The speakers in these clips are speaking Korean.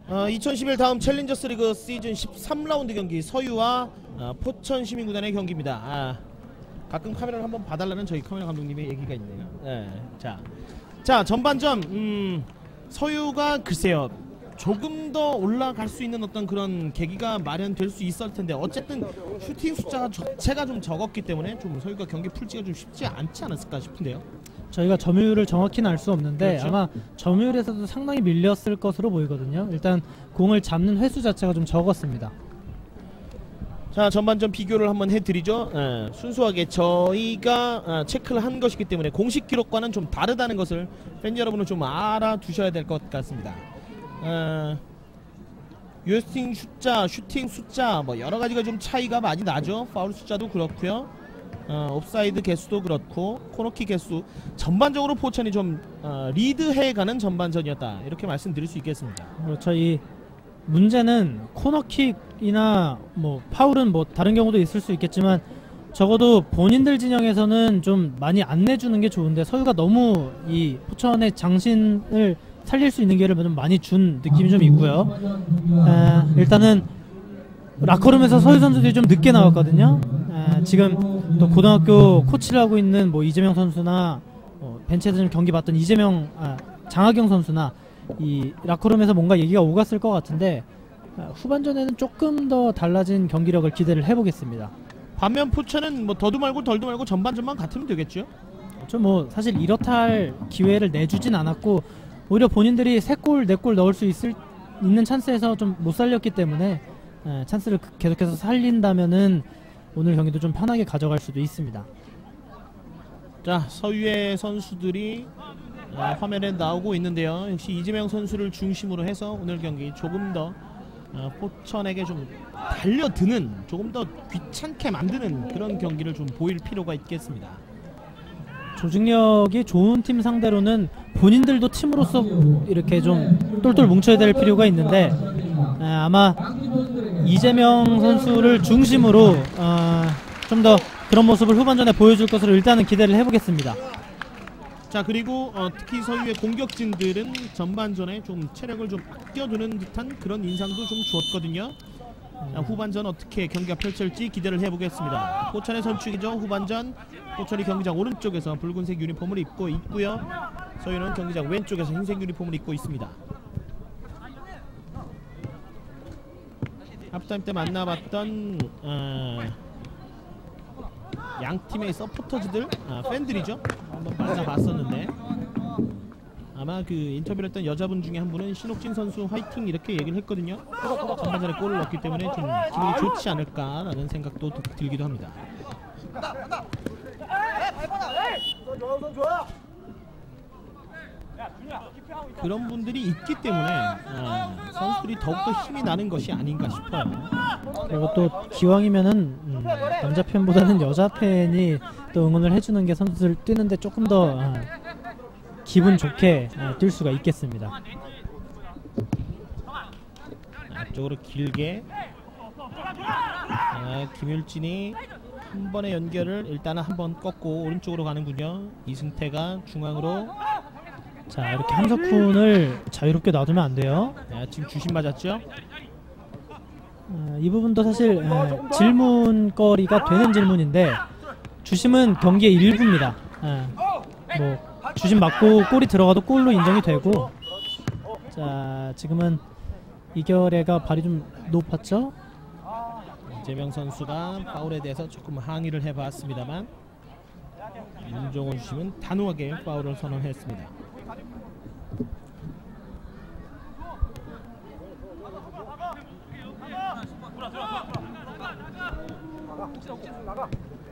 2011 다음 챌린저스 리그 시즌 13라운드 경기 서유와 포천 시민구단의 경기입니다. 가끔 카메라를 한번 봐달라는 저희 카메라 감독님의 얘기가 있네요. 네, 자 전반전 서유가 글쎄요 조금 더 올라갈 수 있는 어떤 그런 계기가 마련될 수 있을 텐데 어쨌든 슈팅 숫자가 자체가 좀 적었기 때문에 좀 서유가 경기 풀지가 좀 쉽지 않지 않았을까 싶은데요. 저희가 점유율을 정확히는 알 수 없는데 그렇죠? 아마 점유율에서도 상당히 밀렸을 것으로 보이거든요. 일단 공을 잡는 횟수 자체가 좀 적었습니다. 자, 전반전 비교를 한번 해드리죠. 순수하게 저희가 체크를 한 것이기 때문에 공식 기록과는 좀 다르다는 것을 팬 여러분은 좀 알아두셔야 될 것 같습니다. 슈팅 숫자 뭐 여러가지가 좀 차이가 많이 나죠. 파울 숫자도 그렇고요, 옵사이드 개수도 그렇고 코너킥 개수, 전반적으로 포천이 좀 리드해가는 전반전이었다 이렇게 말씀드릴 수 있겠습니다. 그렇죠. 이 문제는 코너킥이나 뭐 파울은 뭐 다른 경우도 있을 수 있겠지만 적어도 본인들 진영에서는 좀 많이 안 내주는 게 좋은데 서유가 너무 이 포천의 장신을 살릴 수 있는 기회를 좀 많이 준 느낌이 좀 있고요. 일단은 라커룸에서 서유 선수들이 좀 늦게 나왔거든요. 지금 또 고등학교 코치를 하고 있는 뭐 이재명 선수나 벤치에서 좀 경기 봤던 장하경 선수나 이 라커룸에서 뭔가 얘기가 오갔을 것 같은데 후반전에는 조금 더 달라진 경기력을 기대를 해보겠습니다. 반면 포천은 뭐 더도 말고 덜도 말고 전반전만 같으면 되겠죠. 좀 뭐 사실 이렇다 할 기회를 내주진 않았고 오히려 본인들이 3골 4골 넣을 수 있는 찬스에서 좀 못 살렸기 때문에 찬스를 계속해서 살린다면은 오늘 경기도 좀 편하게 가져갈 수도 있습니다. 자, 서유의 선수들이 화면에 나오고 있는데요. 역시 이재명 선수를 중심으로 해서 오늘 경기 조금 더 포천에게 좀 달려드는, 조금 더 귀찮게 만드는 그런 경기를 좀 보일 필요가 있겠습니다. 조직력이 좋은 팀 상대로는 본인들도 팀으로서 이렇게 좀 똘똘 뭉쳐야 될 필요가 있는데 아마 이재명 선수를 중심으로 좀 더 그런 모습을 후반전에 보여줄 것으로 일단은 기대를 해보겠습니다. 자, 그리고 특히 서유의 공격진들은 전반전에 좀 체력을 좀 아껴두는 듯한 그런 인상도 좀 주었거든요. 후반전 어떻게 경기가 펼쳐질지 기대를 해보겠습니다. 포천의 선축이죠. 후반전 포천이 경기장 오른쪽에서 붉은색 유니폼을 입고 있고요, 서유는 경기장 왼쪽에서 흰색 유니폼을 입고 있습니다. 합타임 때 만나봤던 양팀의 서포터즈들, 팬들이죠. 한번 만나봤었는데 아마 그 인터뷰를 했던 여자분 중에 한 분은 신옥진 선수 화이팅 이렇게 얘기를 했거든요. 전반전에 골을 넣었기 때문에 좀 기분이 좋지 않을까라는 생각도 들기도 합니다. 그런 분들이 있기 때문에 선수들이 더욱더 힘이 나는 것이 아닌가 싶어요. 그리고 또 기왕이면은 남자 팬보다는 여자 팬이 또 응원을 해주는 게 선수들 뛰는데 조금 더 기분 좋게 뛸 수가 있겠습니다. 앞쪽으로 길게 김율진이 한 번의 연결을 일단은 한번 꺾고 오른쪽으로 가는군요. 이승태가 중앙으로. 자, 이렇게 함석훈을 자유롭게 놔두면 안 돼요. 지금 주심 맞았죠? 이 부분도 사실 질문거리가 되는 질문인데 주심은 경기의 일부입니다. 뭐 주심 맞고 골이 들어가도 골로 인정이 되고. 자, 지금은 이결애가 발이 좀 높았죠? 이재명 선수가 파울에 대해서 조금 항의를 해봤습니다만 윤종원 주심은 단호하게 파울을 선언했습니다.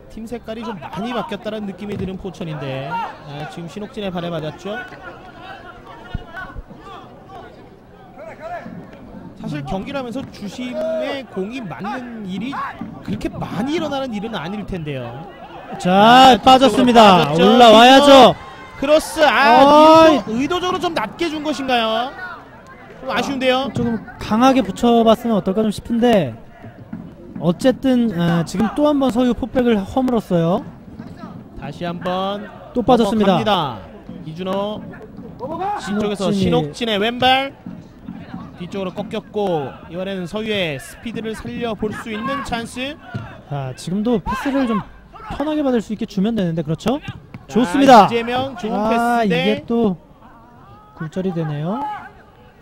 팀 색깔이 좀 많이 바뀌었다는 느낌이 드는 포천인데 지금 신옥진의 발에 맞았죠. 사실 경기를 하면서 주심의 공이 맞는 일이 그렇게 많이 일어나는 일은 아닐 텐데요. 자, 빠졌습니다. 올라와야죠. 크로스. 의도적으로 좀 낮게 준 것인가요? 좀 아쉬운데요. 조금 강하게 붙여봤으면 어떨까 좀 싶은데 어쨌든 지금 또 한 번 서유 포백을 허물었어요. 다시 한번 또 빠졌습니다. 이준호 뒤쪽에서 신옥진의 왼발. 뒤쪽으로 꺾였고 이번에는 서유의 스피드를 살려볼 수 있는 찬스. 자, 지금도 패스를 좀 편하게 받을 수 있게 주면 되는데 그렇죠? 좋습니다. 이재명 좋은 패스인데 이게 또 굴절이 되네요.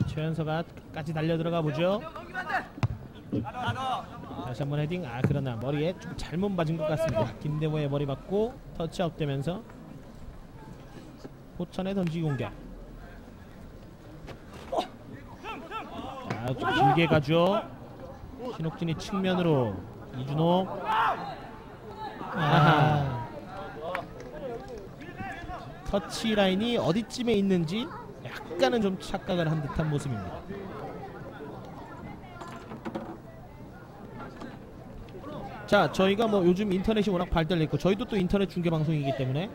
최연서가 까지 달려 들어가 보죠. 다시 한번 헤딩. 그러나 머리에 좀 잘못 맞은 것 같습니다. 김대모의 머리 맞고 터치아웃 되면서 포천의 던지기 공격. 좀 길게 가죠. 신옥진이 측면으로 이준호. 터치 라인이 어디쯤에 있는지 약간은 좀 착각을 한 듯한 모습입니다. 자, 저희가 뭐 요즘 인터넷이 워낙 발달했고 저희도 또 인터넷 중계 방송이기 때문에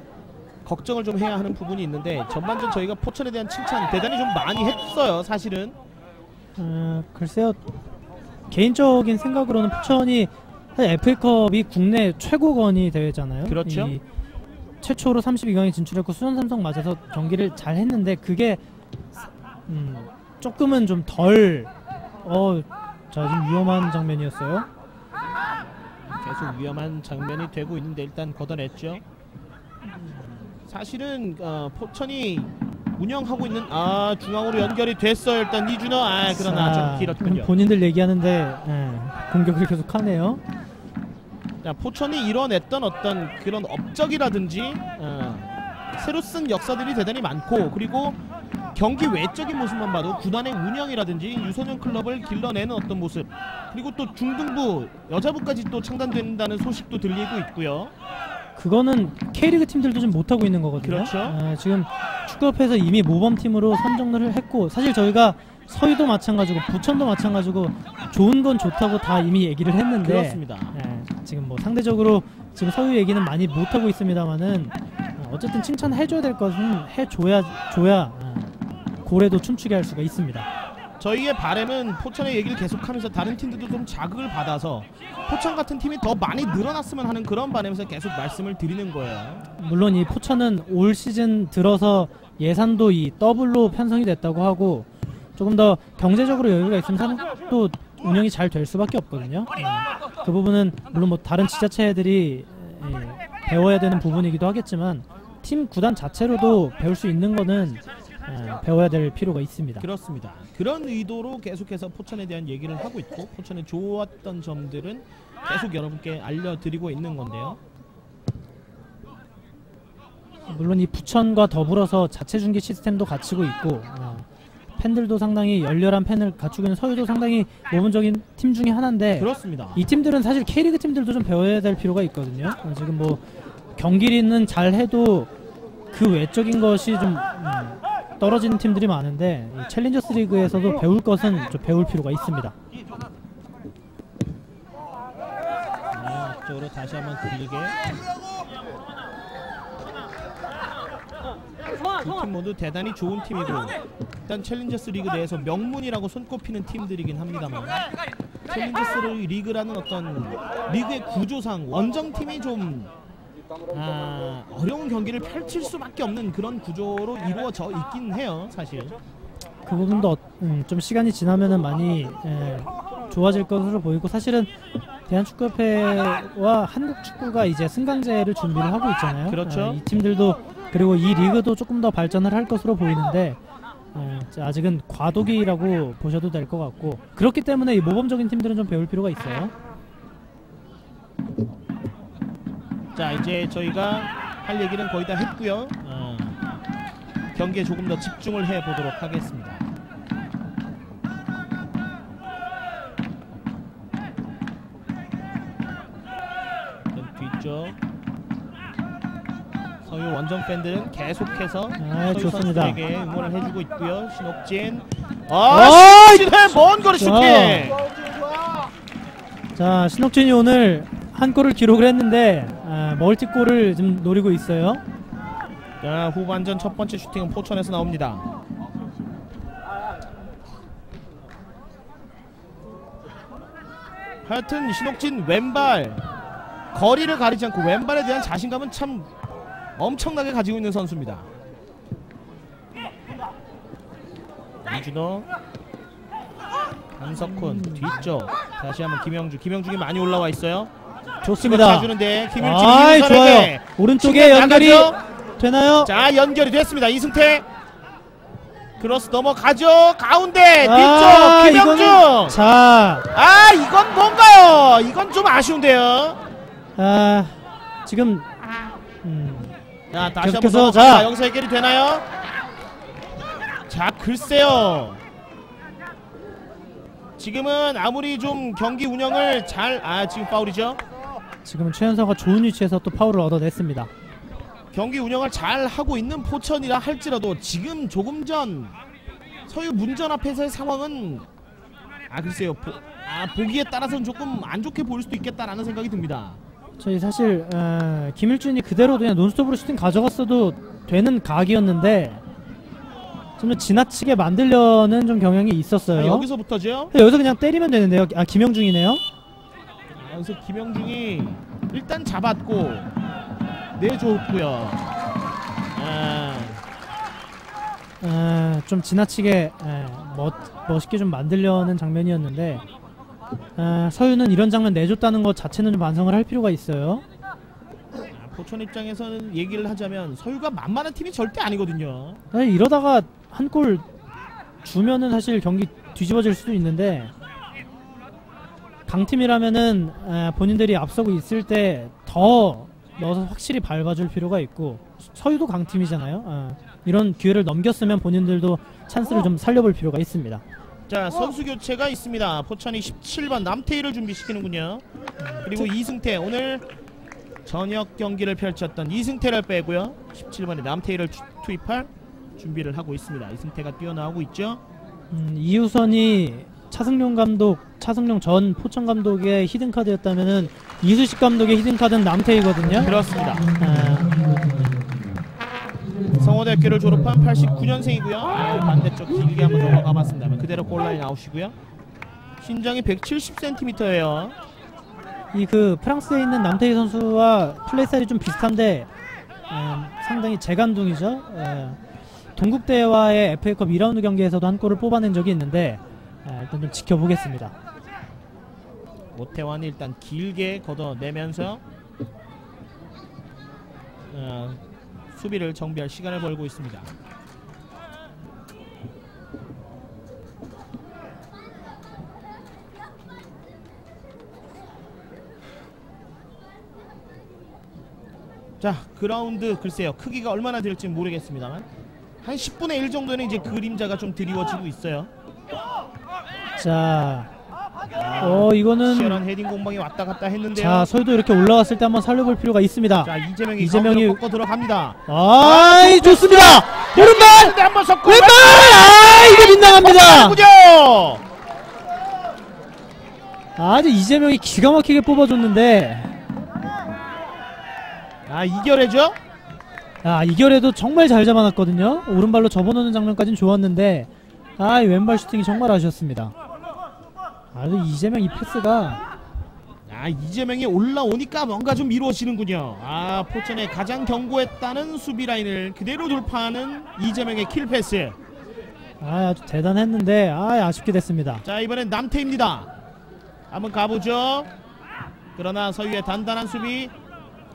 걱정을 좀 해야 하는 부분이 있는데 전반전 저희가 포천에 대한 칭찬 대단히 좀 많이 했어요. 사실은 글쎄요, 개인적인 생각으로는 포천이 사실 FA컵이 국내 최고권위 대회잖아요. 그렇죠. 최초로 32강에 진출했고 수원 삼성 맞아서 경기를 잘 했는데 그게 조금은 좀 덜 자, 좀 위험한 장면이었어요. 계속 위험한 장면이 되고 있는데 일단 걷어냈죠. 사실은 포천이 운영하고 있는 중앙으로 연결이 됐어요. 일단 이준호. 그러나 좀 길었군요. 본인들 얘기하는데 공격을 계속하네요. 자, 포천이 이뤄냈던 어떤 그런 업적이라든지 새로 쓴 역사들이 대단히 많고 그리고 경기 외적인 모습만 봐도 구단의 운영이라든지 유소년 클럽을 길러내는 어떤 모습 그리고 또 중등부 여자부까지 또 창단된다는 소식도 들리고 있고요. 그거는 K리그 팀들도 좀 못하고 있는 거거든요. 그렇죠. 지금 축구협회에서 이미 모범팀으로 선정을 했고 사실 저희가 서유도 마찬가지고 부천도 마찬가지고 좋은 건 좋다고 다 이미 얘기를 했는데 그렇습니다. 지금 뭐 상대적으로 지금 서유 얘기는 많이 못하고 있습니다만은 어쨌든 칭찬해줘야 될 것은 해줘야 고래도 춤추게 할 수가 있습니다. 저희의 바람은 포천의 얘기를 계속하면서 다른 팀들도 좀 자극을 받아서 포천 같은 팀이 더 많이 늘어났으면 하는 그런 바람에서 계속 말씀을 드리는 거예요. 물론 이 포천은 올 시즌 들어서 예산도 이 더블로 편성이 됐다고 하고 조금 더 경제적으로 여유가 있으면 또 운영이 잘 될 수밖에 없거든요. 그 부분은 물론 뭐 다른 지자체들이 배워야 되는 부분이기도 하겠지만 팀 구단 자체로도 배울 수 있는 거는 배워야 될 필요가 있습니다. 그렇습니다. 그런 의도로 계속해서 포천에 대한 얘기를 하고 있고 포천의 좋았던 점들은 계속 여러분께 알려드리고 있는 건데요. 물론 이 부천과 더불어서 자체 중계 시스템도 갖추고 있고 팬들도 상당히 열렬한 팬을 갖추고 있는 서유도 상당히 모범적인 팀 중에 하나인데 그렇습니다. 이 팀들은 사실 K리그 팀들도 좀 배워야 될 필요가 있거든요. 지금 뭐 경기리는 잘 해도 그 외적인 것이 좀 떨어지는 팀들이 많은데 이 챌린저스 리그에서도 배울 것은 좀 배울 필요가 있습니다. 쪽으로 다시 한번 들리게. 두 팀 모두 대단히 좋은 팀이고 일단 챌린저스 리그 내에서 명문이라고 손꼽히는 팀들이긴 합니다만 챌린저스 리그라는 어떤 리그의 구조상 원정팀이 좀 어려운 경기를 펼칠 수밖에 없는 그런 구조로 이루어져 있긴 해요. 사실 그 부분도 좀 시간이 지나면은 많이 좋아질 것으로 보이고 사실은 대한축구협회와 한국축구가 이제 승강제를 준비를 하고 있잖아요. 그렇죠. 이 팀들도 그리고 이 리그도 조금 더 발전을 할 것으로 보이는데 아직은 과도기라고 보셔도 될 것 같고 그렇기 때문에 이 모범적인 팀들은 좀 배울 필요가 있어요. 자, 이제 저희가 할 얘기는 거의 다 했고요. 경기에 조금 더 집중을 해보도록 하겠습니다. 뒤쪽 서유 원정 팬들은 계속해서 서유 선수에게 응원을 해주고 있고요. 신옥진, 신옥진의 먼 거리 슈팅. 자, 신옥진이 오늘 한 골을 기록을 했는데 멀티골을 좀 노리고 있어요. 자, 후반전 첫 번째 슈팅은 포천에서 나옵니다. 하여튼 신옥진 왼발 거리를 가리지 않고 왼발에 대한 자신감은 참 엄청나게 가지고 있는 선수입니다. 이준호 한석훈 뒤쪽 다시 한번 김영중이 많이 올라와 있어요. 좋습니다. 차주는데 김일중 좋아요. 이윤설에게 오른쪽에 연결이 나가죠? 되나요? 자, 연결이 됐습니다. 이승태 크로스 넘어가죠. 가운데 아, 뒤쪽 김영중. 이거는, 자, 이건 뭔가요? 이건 좀 아쉬운데요. 지금 자, 다시 한번 계속해서 넘어갑니다. 여기서 해결이 되나요? 자, 글쎄요. 지금은 아무리 좀 경기 운영을 잘 지금 파울이죠. 지금은 최연서가 좋은 위치에서 또 파울을 얻어냈습니다. 경기 운영을 잘 하고 있는 포천이라 할지라도 지금 조금 전 서유 문전 앞에서의 상황은 글쎄요. 보기에 따라서는 조금 안 좋게 보일 수도 있겠다라는 생각이 듭니다. 저희 사실 김일준이 그대로 그냥 논스톱으로 슈팅 가져갔어도 되는 각이었는데 좀 더 지나치게 만들려는 좀 경향이 있었어요. 여기서부터죠. 여기서 그냥 때리면 되는데요. 김영중이네요. 여기서 김영중이 일단 잡았고 내줬고요. 좀 지나치게 멋있게 좀 만들려는 장면이었는데 서유는 이런 장면 내줬다는 것 자체는 좀 반성을 할 필요가 있어요. 포천 입장에서는 얘기를 하자면 서유가 만만한 팀이 절대 아니거든요. 이러다가 한 골 주면은 사실 경기 뒤집어질 수도 있는데 강팀이라면은 본인들이 앞서고 있을 때 더 넣어서 확실히 밟아줄 필요가 있고 서유도 강팀이잖아요. 이런 기회를 넘겼으면 본인들도 찬스를 좀 살려볼 필요가 있습니다. 자, 선수 교체가 있습니다. 포천이 17번 남태희를 준비시키는군요. 그리고 이승태, 오늘 저녁 경기를 펼쳤던 이승태를 빼고요 17번에 남태희를 투입할 준비를 하고 있습니다. 이승태가 뛰어나오고 있죠. 이우선이 차승룡 전 포천 감독의 히든카드였다면은 이수식 감독의 히든카드는 남태희거든요. 그렇습니다. 성호대학교를 졸업한 89년생이고요 반대쪽 길게 한번 넘어가 봤습니다. 그대로 골라인 아웃이고요. 신장이 170cm예요 이 프랑스에 있는 남태희 선수와 플레이 스타일이 좀 비슷한데 상당히 재간둥이죠. 동국대와의 FA컵 2라운드 경기에서도 한 골을 뽑아낸 적이 있는데 일단 좀 지켜보겠습니다. 오태환이 일단 길게 걷어내면서 수비를 정비할 시간을 벌고 있습니다. 자, 그라운드 글쎄요. 크기가 얼마나 될지 모르겠습니다만 한 10분의 1 정도는 이제 그림자가 좀 드리워지고 있어요. 자, 이거는 치열한 헤딩 공방이 왔다 갔다 했는데요. 자, 서유도 이렇게 올라왔을 때 한번 살려볼 필요가 있습니다. 자, 이재명이 꺾어 들어갑니다. 좋습니다. 오른발! 한번 섞고 왼발! 이게 빗나갑니다. 아주 이재명이 기가 막히게 뽑아줬는데 이결해죠? 이결에도 정말 잘 잡아놨거든요. 오른발로 접어놓는 장면까지는 좋았는데 이 왼발 슈팅이 정말 아쉬웠습니다. 이재명 이 패스가 이재명이 올라오니까 뭔가 좀 이루어지는군요. 포천의 가장 견고했다는 수비 라인을 그대로 돌파하는 이재명의 킬 패스. 아주 대단했는데 아쉽게 됐습니다. 자, 이번엔 남태입니다. 한번 가보죠. 그러나 서유의 단단한 수비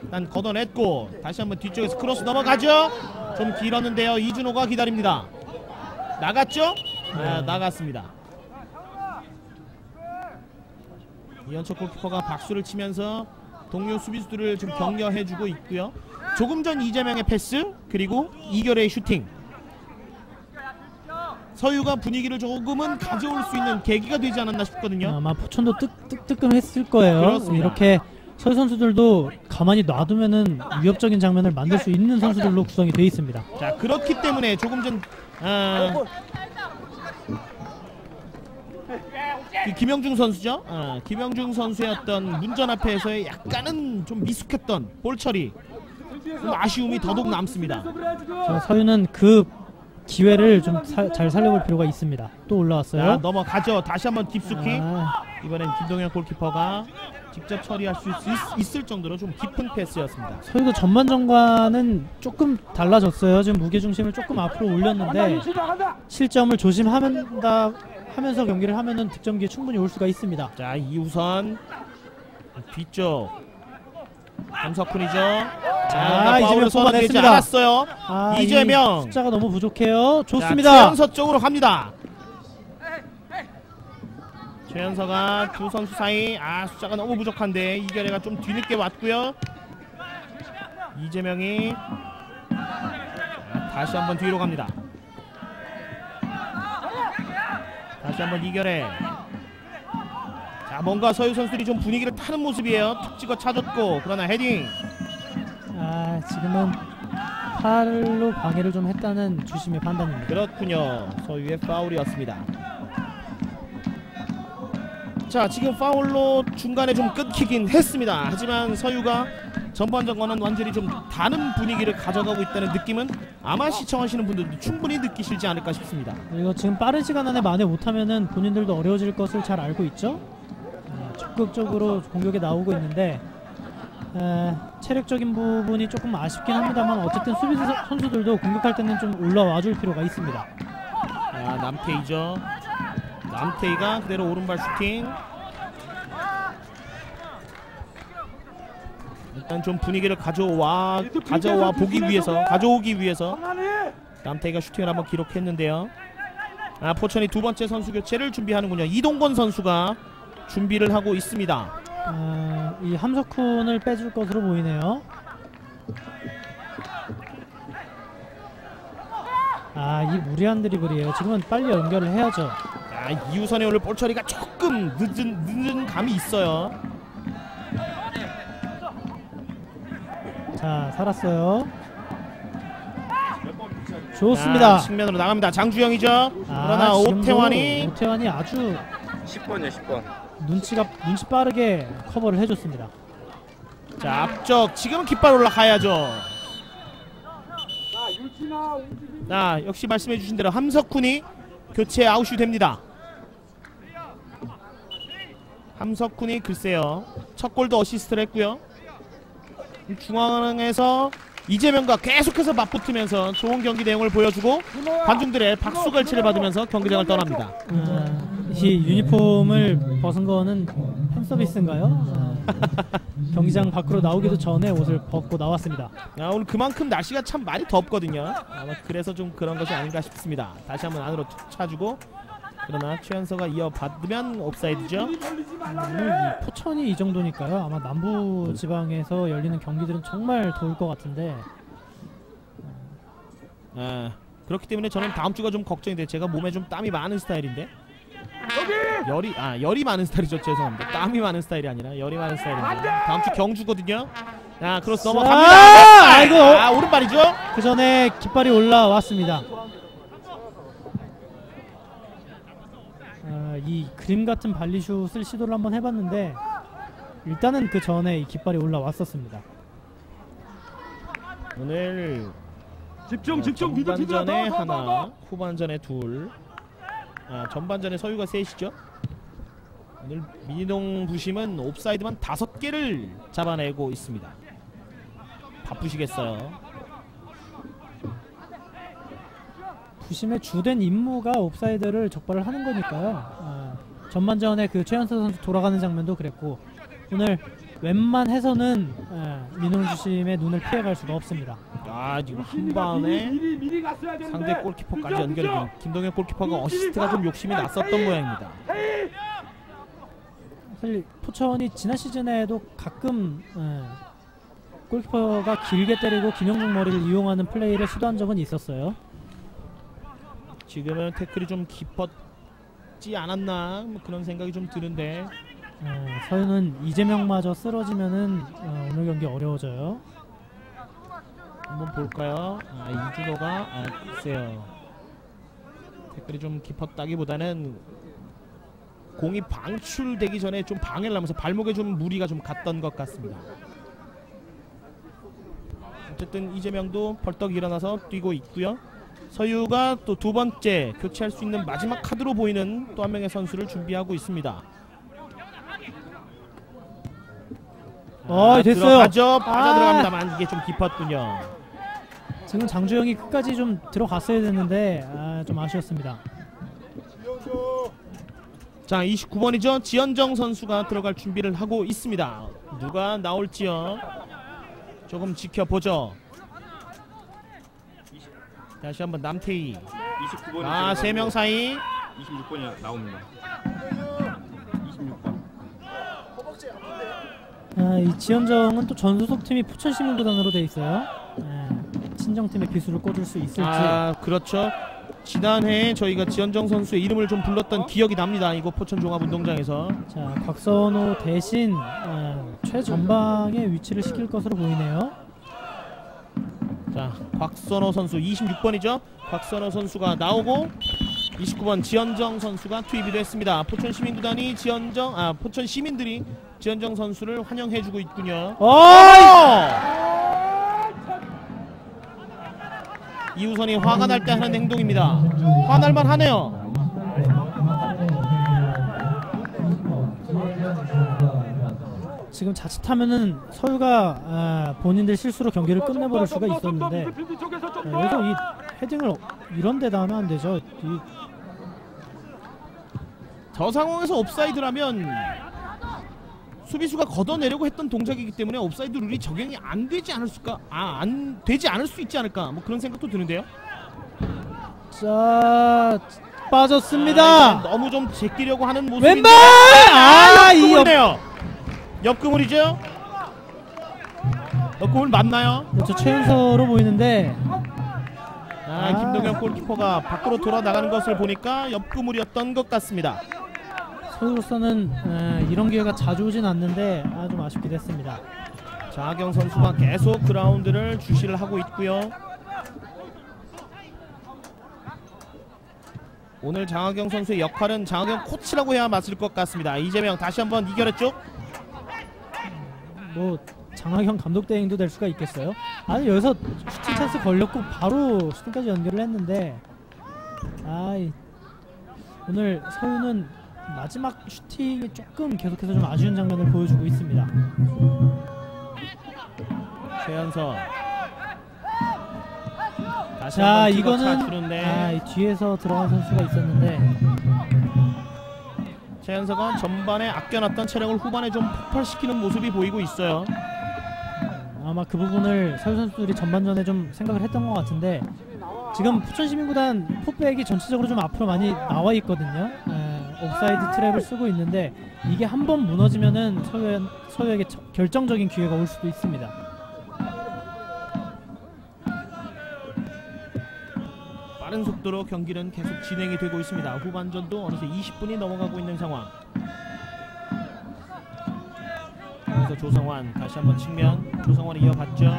일단 걷어냈고 다시 한번 뒤쪽에서 크로스 넘어가죠. 좀 길었는데요. 이준호가 기다립니다. 나갔죠? 나갔습니다. 이현철 골키퍼가 박수를 치면서 동료 수비수들을 좀 격려해주고 있고요. 조금 전 이재명의 패스 그리고 이결의 슈팅. 서유가 분위기를 조금은 가져올 수 있는 계기가 되지 않았나 싶거든요. 아마 포천도 뜨끔했을 거예요. 그렇습니다. 이렇게 서유 선수들도 가만히 놔두면은 위협적인 장면을 만들 수 있는 선수들로 구성이 되어 있습니다. 자, 그렇기 때문에 조금 전 김영중 선수죠. 김영중 선수의 어떤 문전 앞에서의 약간은 좀 미숙했던 볼 처리, 좀 아쉬움이 더더욱 남습니다. 서유는 그 기회를 좀 잘 살려볼 필요가 있습니다. 또 올라왔어요. 자, 넘어가죠. 다시 한번 깊숙이. 이번엔 김동현 골키퍼가 직접 처리할 수 있을 정도로 좀 깊은 패스였습니다. 서유도 전반전과는 조금 달라졌어요. 지금 무게중심을 조금 앞으로 올렸는데 실점을 조심한다 하면서 경기를 하면은 득점기에 충분히 올 수가 있습니다. 자, 이우선 뒤쪽 함석훈이죠. 자, 이재명 쏟아내지 뽑아냈습니다. 않았어요. 이재명. 이 숫자가 너무 부족해요. 좋습니다. 자, 최연서 쪽으로 갑니다. 최연서가 두 선수 사이 숫자가 너무 부족한데 이결애가 좀 뒤늦게 왔고요. 이재명이 다시 한번 뒤로 갑니다. 다시 한번 이결애. 자, 뭔가 서유 선수들이 좀 분위기를 타는 모습이에요. 툭 찍어 차줬고 그러나 헤딩. 지금은 팔로 방해를 좀 했다는 주심의 판단입니다. 그렇군요. 서유의 파울이었습니다. 자, 지금 파울로 중간에 좀 끊기긴 했습니다. 하지만 서유가 전반전과는 완전히 좀 다른 분위기를 가져가고 있다는 느낌은 아마 시청하시는 분들도 충분히 느끼실지 않을까 싶습니다. 그리고 지금 빠른 시간 안에 만회 못하면은 본인들도 어려워질 것을 잘 알고 있죠. 적극적으로 공격에 나오고 있는데 체력적인 부분이 조금 아쉽긴 합니다만 어쨌든 수비 선수들도 공격할 때는 좀 올라와줄 필요가 있습니다. 남태희죠. 남태희가 그대로 오른발 슈팅. 일단 좀 분위기를 가져오기 위해서 남태희가 슈팅을 한번 기록했는데요. 포천이 두 번째 선수 교체를 준비하는군요. 이동건 선수가 준비를 하고 있습니다. 이 함석훈을 빼줄 것으로 보이네요. 이 무리한 드리블이에요. 지금은 빨리 연결을 해야죠. 이우선의 오늘 볼 처리가 조금 늦은 감이 있어요. 자, 살았어요. 좋습니다. 측면으로 나갑니다. 장주영이죠. 그러나 오태환이 아주 10번이요 10번. 눈치 빠르게 커버를 해줬습니다. 자, 앞쪽 지금은 깃발 올라가야죠. 자, 역시 말씀해주신 대로 함석훈이 교체 아웃이 됩니다. 함석훈이 글쎄요 첫 골도 어시스트를 했고요. 중앙에서 이재명과 계속해서 맞붙으면서 좋은 경기 내용을 보여주고 관중들의 박수갈채를 받으면서 경기장을 떠납니다. 이 유니폼을 벗은 거는 팬서비스인가요? 경기장 밖으로 나오기도 전에 옷을 벗고 나왔습니다. 오늘 그만큼 날씨가 참 많이 덥거든요. 아마 그래서 좀 그런 것이 아닌가 싶습니다. 다시 한번 안으로 툭 차주고 그러나 최연서가 이어받으면 옵사이드죠. 오늘 이 포천이 이 정도니까요. 아마 남부 지방에서 열리는 경기들은 정말 더울 것 같은데 그렇기 때문에 저는 다음 주가 좀 걱정이 돼요. 제가 몸에 좀 땀이 많은 스타일인데 열이 많은 스타일이죠. 죄송합니다. 땀이 많은 스타일이 아니라 열이 많은 스타일인데 다음 주 경주거든요. 크로스 넘어갑니다. 아이고, 오른발이죠. 그 전에 깃발이 올라왔습니다. 이 그림 같은 발리슛을 시도를 한번 해봤는데 일단은 그 전에 이 깃발이 올라왔었습니다. 오늘 전반전에 하나, 후반전에 둘. 전반전에 서유가 셋이죠. 오늘 민희동 부심은 옵사이드만 5개를 잡아내고 있습니다. 바쁘시겠어요. 부심의 주된 임무가 옵사이드를 적발을 하는 거니까요. 전반전에 그 최연서 선수 돌아가는 장면도 그랬고 오늘 웬만해서는 민호동 주심의 눈을 피해갈 수가 없습니다. 지금 한 번에 상대 골키퍼까지 연결이 된 김동현 골키퍼가 어시스트가 좀 욕심이 났었던 모양입니다. 사실 포천이 지난 시즌에도 가끔 골키퍼가 길게 때리고 김영중 머리를 이용하는 플레이를 시도한 적은 있었어요. 지금은 태클이 좀 깊었지 않았나 그런 생각이 좀 드는데 서유는 이재명마저 쓰러지면은 오늘 경기 어려워져요. 한번 볼까요? 이준호가 글쎄요 태클이 좀 깊었다기보다는 공이 방출되기 전에 좀 방해를 하면서 발목에 좀 무리가 좀 갔던 것 같습니다. 어쨌든 이재명도 벌떡 일어나서 뛰고 있고요. 서유가 또 두 번째 교체할 수 있는 마지막 카드로 보이는 또 한 명의 선수를 준비하고 있습니다. 됐어요. 들어가죠. 빠져 들어갑니다만 이게 좀 깊었군요. 지금 장주영이 끝까지 좀 들어갔어야 됐는데 좀 아쉬웠습니다. 자, 29번이죠. 지연정 선수가 들어갈 준비를 하고 있습니다. 누가 나올지요. 조금 지켜보죠. 다시 한번 남태희. 29번이 3명 사이. 26번이 나옵니다. 26번. 이 지연정은 또 전소속팀이 포천시민구단으로 돼 있어요. 친정팀의 기술을 꽂을 수 있을지. 그렇죠. 지난해 저희가 지연정 선수의 이름을 좀 불렀던 기억이 납니다. 이곳 포천종합운동장에서. 자, 곽선호 대신 최전방에 위치를 시킬 것으로 보이네요. 자, 곽선호 선수 26번이죠. 곽선호 선수가 나오고 29번 지연정 선수가 투입이 됐습니다. 포천시민구단이 포천시민들이 지연정 선수를 환영해주고 있군요. 이우선이 화가 날 때 하는 행동입니다. 화날만 하네요. 지금 자칫하면은 서유가 본인들 실수로 경기를 끝내버릴 수가 있었는데 여기서 이 헤딩을 이런 데다 하면 안 되죠. 저 상황에서 옵사이드라면 수비수가 걷어내려고 했던 동작이기 때문에 옵사이드 룰이 적용이 안 되지 않을까? 안 되지 않을 수 있지 않을까? 뭐 그런 생각도 드는데요. 자, 빠졌습니다. 너무 좀 제끼려고 하는 모습인데. 왼발! 옆구물이네요. 옆구물이죠? 옆구물 맞나요? 그렇죠. 최은서로 보이는데 김동현 골키퍼가 밖으로 돌아 나가는 것을 보니까 옆구물이었던 것 같습니다. 서유로서는 이런 기회가 자주 오진 않는데 좀 아쉽게 됐습니다. 장하경 선수가 계속 그라운드를 주시를 하고 있고요. 오늘 장하경 선수의 역할은 장하경 코치라고 해야 맞을 것 같습니다. 이재명 다시 한번 이겨냈죠? 뭐 장하경 감독 대행도 될 수가 있겠어요? 아니, 여기서 슈팅 찬스 걸렸고 바로 슈팅까지 연결을 했는데 오늘 서유는 마지막 슈팅이 조금 계속해서 좀 아쉬운 장면을 보여주고 있습니다. 최연서. 자, 이거는 뒤에서 들어간 선수가 있었는데 최연서가 전반에 아껴놨던 체력을 후반에 좀 폭발시키는 모습이 보이고 있어요. 아마 그 부분을 서유 선수들이 전반전에 좀 생각을 했던 것 같은데 지금 포천시민구단 풋백이 전체적으로 좀 앞으로 많이 나와 있거든요. 옵사이드 트랩을 쓰고 있는데 이게 한번 무너지면은 서유에게 결정적인 기회가 올 수도 있습니다. 빠른 속도로 경기는 계속 진행이 되고 있습니다. 후반전도 어느새 20분이 넘어가고 있는 상황. 여기서 조성환 다시 한번 측면. 조성환이 이어갔죠.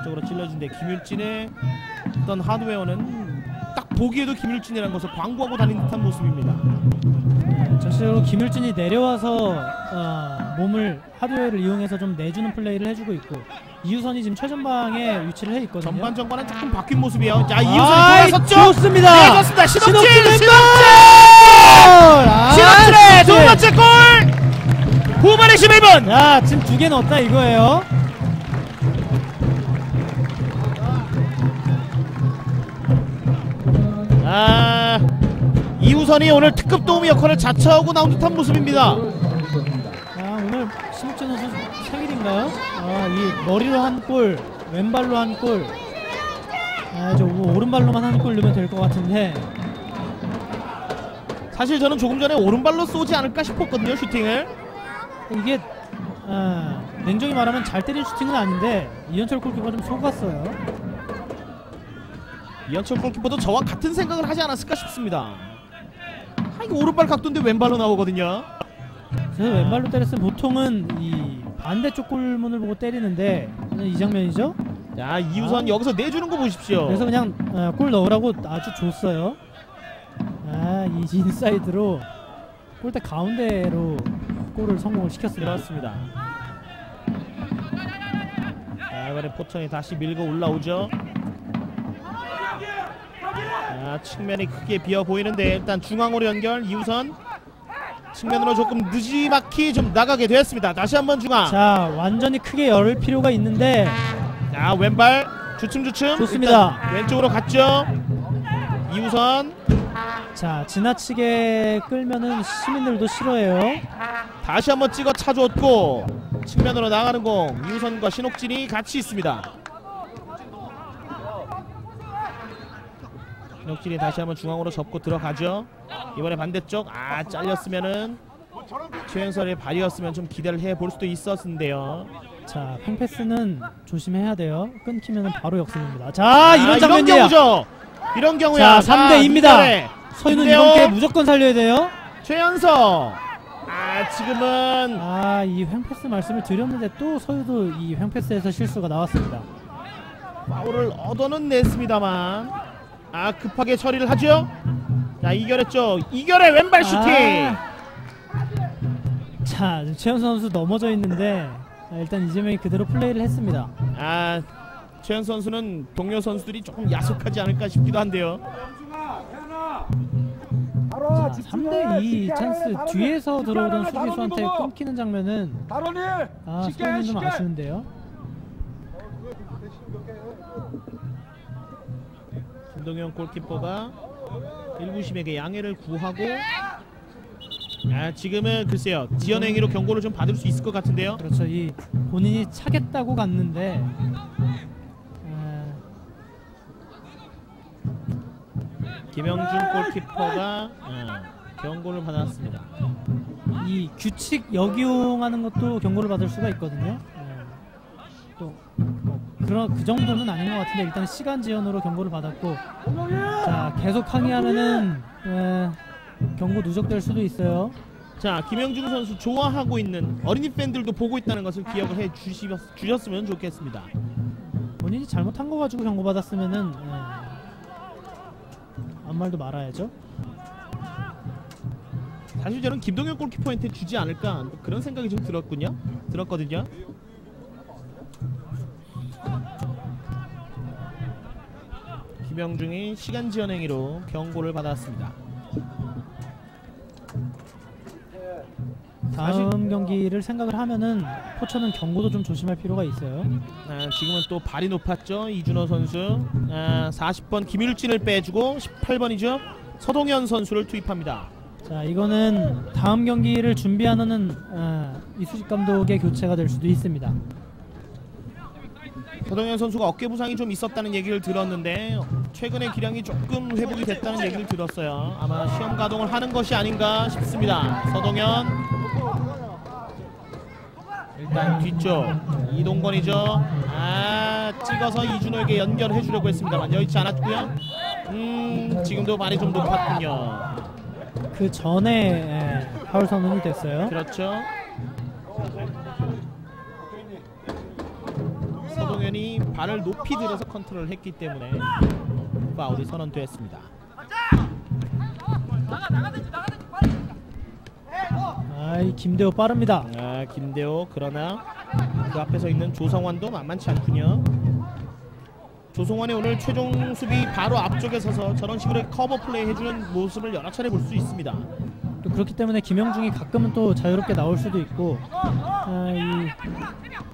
쪽으로 찔러준데 김율진의 어떤 하드웨어는 딱 보기에도 김율진이라는 것을 광고하고 다니는 듯한 모습입니다. 전체적으로 김율진이 내려와서 몸을 하드웨어를 이용해서 좀 내주는 플레이를 해주고 있고 이우선이 지금 최전방에 위치를 해 있거든요. 전반전과는 조금 바뀐 모습이에요. 자, 이우선이 돌아섰죠. 좋습니다. 내줬습니다. 신옥진 신옥진의 두 번째 골. 후반의 11분. 지금 2개 넣었다 이거예요. 이우선이 오늘 특급 도우미 역할을 자처하고 나온 듯한 모습입니다. 오늘 신욱진 선수 생일인가요? 이 머리로 한 골, 왼발로 한 골, 저 오른발로만 한 골 넣으면 될 것 같은데 사실 저는 조금 전에 오른발로 쏘지 않을까 싶었거든요. 슈팅을. 이게 냉정히 말하면 잘 때린 슈팅은 아닌데 이현철 골키퍼가 좀 속았어요. 이현철 골키퍼도 저와 같은 생각을 하지 않았을까 싶습니다. 이거 오른발 각도인데 왼발로 나오거든요. 그래서 왼발로 때렸으면 보통은 이 반대쪽 골문을 보고 때리는데 이 장면이죠. 자, 이우선 여기서 내주는 거 보십시오. 그래서 그냥 골 넣으라고 아주 줬어요. 이 인사이드로 골대 가운데로 골을 성공을 시켰습니다. 그렇습니다. 자, 이번에 포천이 다시 밀고 올라오죠. 측면이 크게 비어 보이는데 일단 중앙으로 연결. 이우선 측면으로 조금 느지막히 좀 나가게 되었습니다. 다시 한번 중앙. 자, 완전히 크게 열 필요가 있는데 자, 왼발 주춤주춤 좋습니다. 왼쪽으로 갔죠. 이우선 자, 지나치게 끌면은 시민들도 싫어해요. 다시 한번 찍어 차줬고 측면으로 나가는 공 이우선과 신옥진이 같이 있습니다. 신옥진이 다시 한번 중앙으로 접고 들어가죠. 이번에 반대쪽 잘렸으면은 최현설의 발이었으면 좀 기대를 해볼 수도 있었는데요. 자, 팽패스는 조심해야 돼요. 끊기면은 바로 역습입니다. 자, 이런 이런 장면이야. 경우죠. 이런 경우야. 자, 3대2입니다. 서윤은 김대호. 이번 기회 무조건 살려야 돼요. 최현석 지금은 이 횡패스 말씀을 드렸는데 또 서유도 이 횡패스에서 실수가 나왔습니다. 파울을 얻어는 냈습니다만 급하게 처리를 하죠. 자, 이결했죠. 이결의 왼발 슈팅. 자, 최현수 선수 넘어져 있는데 일단 이재명이 그대로 플레이를 했습니다. 최현 선수는 동료 선수들이 조금 야속하지 않을까 싶기도 한데요. 자, 3대2 찬스 뒤에서 들어오던 수비수한테 끊기는 장면은 서유는 좀 아쉬운데요. 김동현 골키퍼가 일부심에게 양해를 구하고 지금은 글쎄요 지연행위로 경고를 좀 받을 수 있을 것 같은데요. 그렇죠. 이 본인이 차겠다고 갔는데 김영준 골키퍼가 경고를 받았습니다. 이 규칙 역이용하는 것도 경고를 받을 수가 있거든요. 또 그 정도는 아닌 것 같은데 일단 시간 지연으로 경고를 받았고, 자, 계속 항의하면은 경고 누적될 수도 있어요. 자, 김영준 선수 좋아하고 있는 어린이 팬들도 보고 있다는 것을 기억을 해 주셨으면 좋겠습니다. 본인이 잘못한 거 가지고 경고 받았으면은 아무 말도 말아야죠. 사실 저는 김동현 골키퍼한테 주지 않을까 그런 생각이 좀 들었거든요. 김영중이 시간 지연 행위로 경고를 받았습니다. 다음 경기를 생각을 하면은 포천은 경고도 좀 조심할 필요가 있어요. 지금은 또 발이 높았죠. 이준호 선수 40번 김일진을 빼주고 18번이죠 서동현 선수를 투입합니다. 자, 이거는 다음 경기를 준비하는 이수직 감독의 교체가 될 수도 있습니다. 서동현 선수가 어깨 부상이 좀 있었다는 얘기를 들었는데 최근에 기량이 조금 회복이 됐다는 얘기를 들었어요. 아마 시험 가동을 하는 것이 아닌가 싶습니다. 서동현 일단 뒤쪽 이동건이죠. 찍어서 이준호에게 연결해 주려고 했습니다만 여의치 않았고요. 지금도 발이 좀 높았군요. 그 전에 파울 선언이 됐어요. 그렇죠. 서동현이 발을 높이 들어서 컨트롤을 했기 때문에 파울이 선언됐습니다. 이 김대호 빠릅니다. 김대호, 그러나 그 앞에 서 있는 조성환도 만만치 않군요. 조성환이 오늘 최종 수비 바로 앞쪽에 서서 저런 식으로 커버 플레이 해주는 모습을 여러 차례 볼 수 있습니다. 또 그렇기 때문에 김영중이 가끔은 또 자유롭게 나올 수도 있고, 이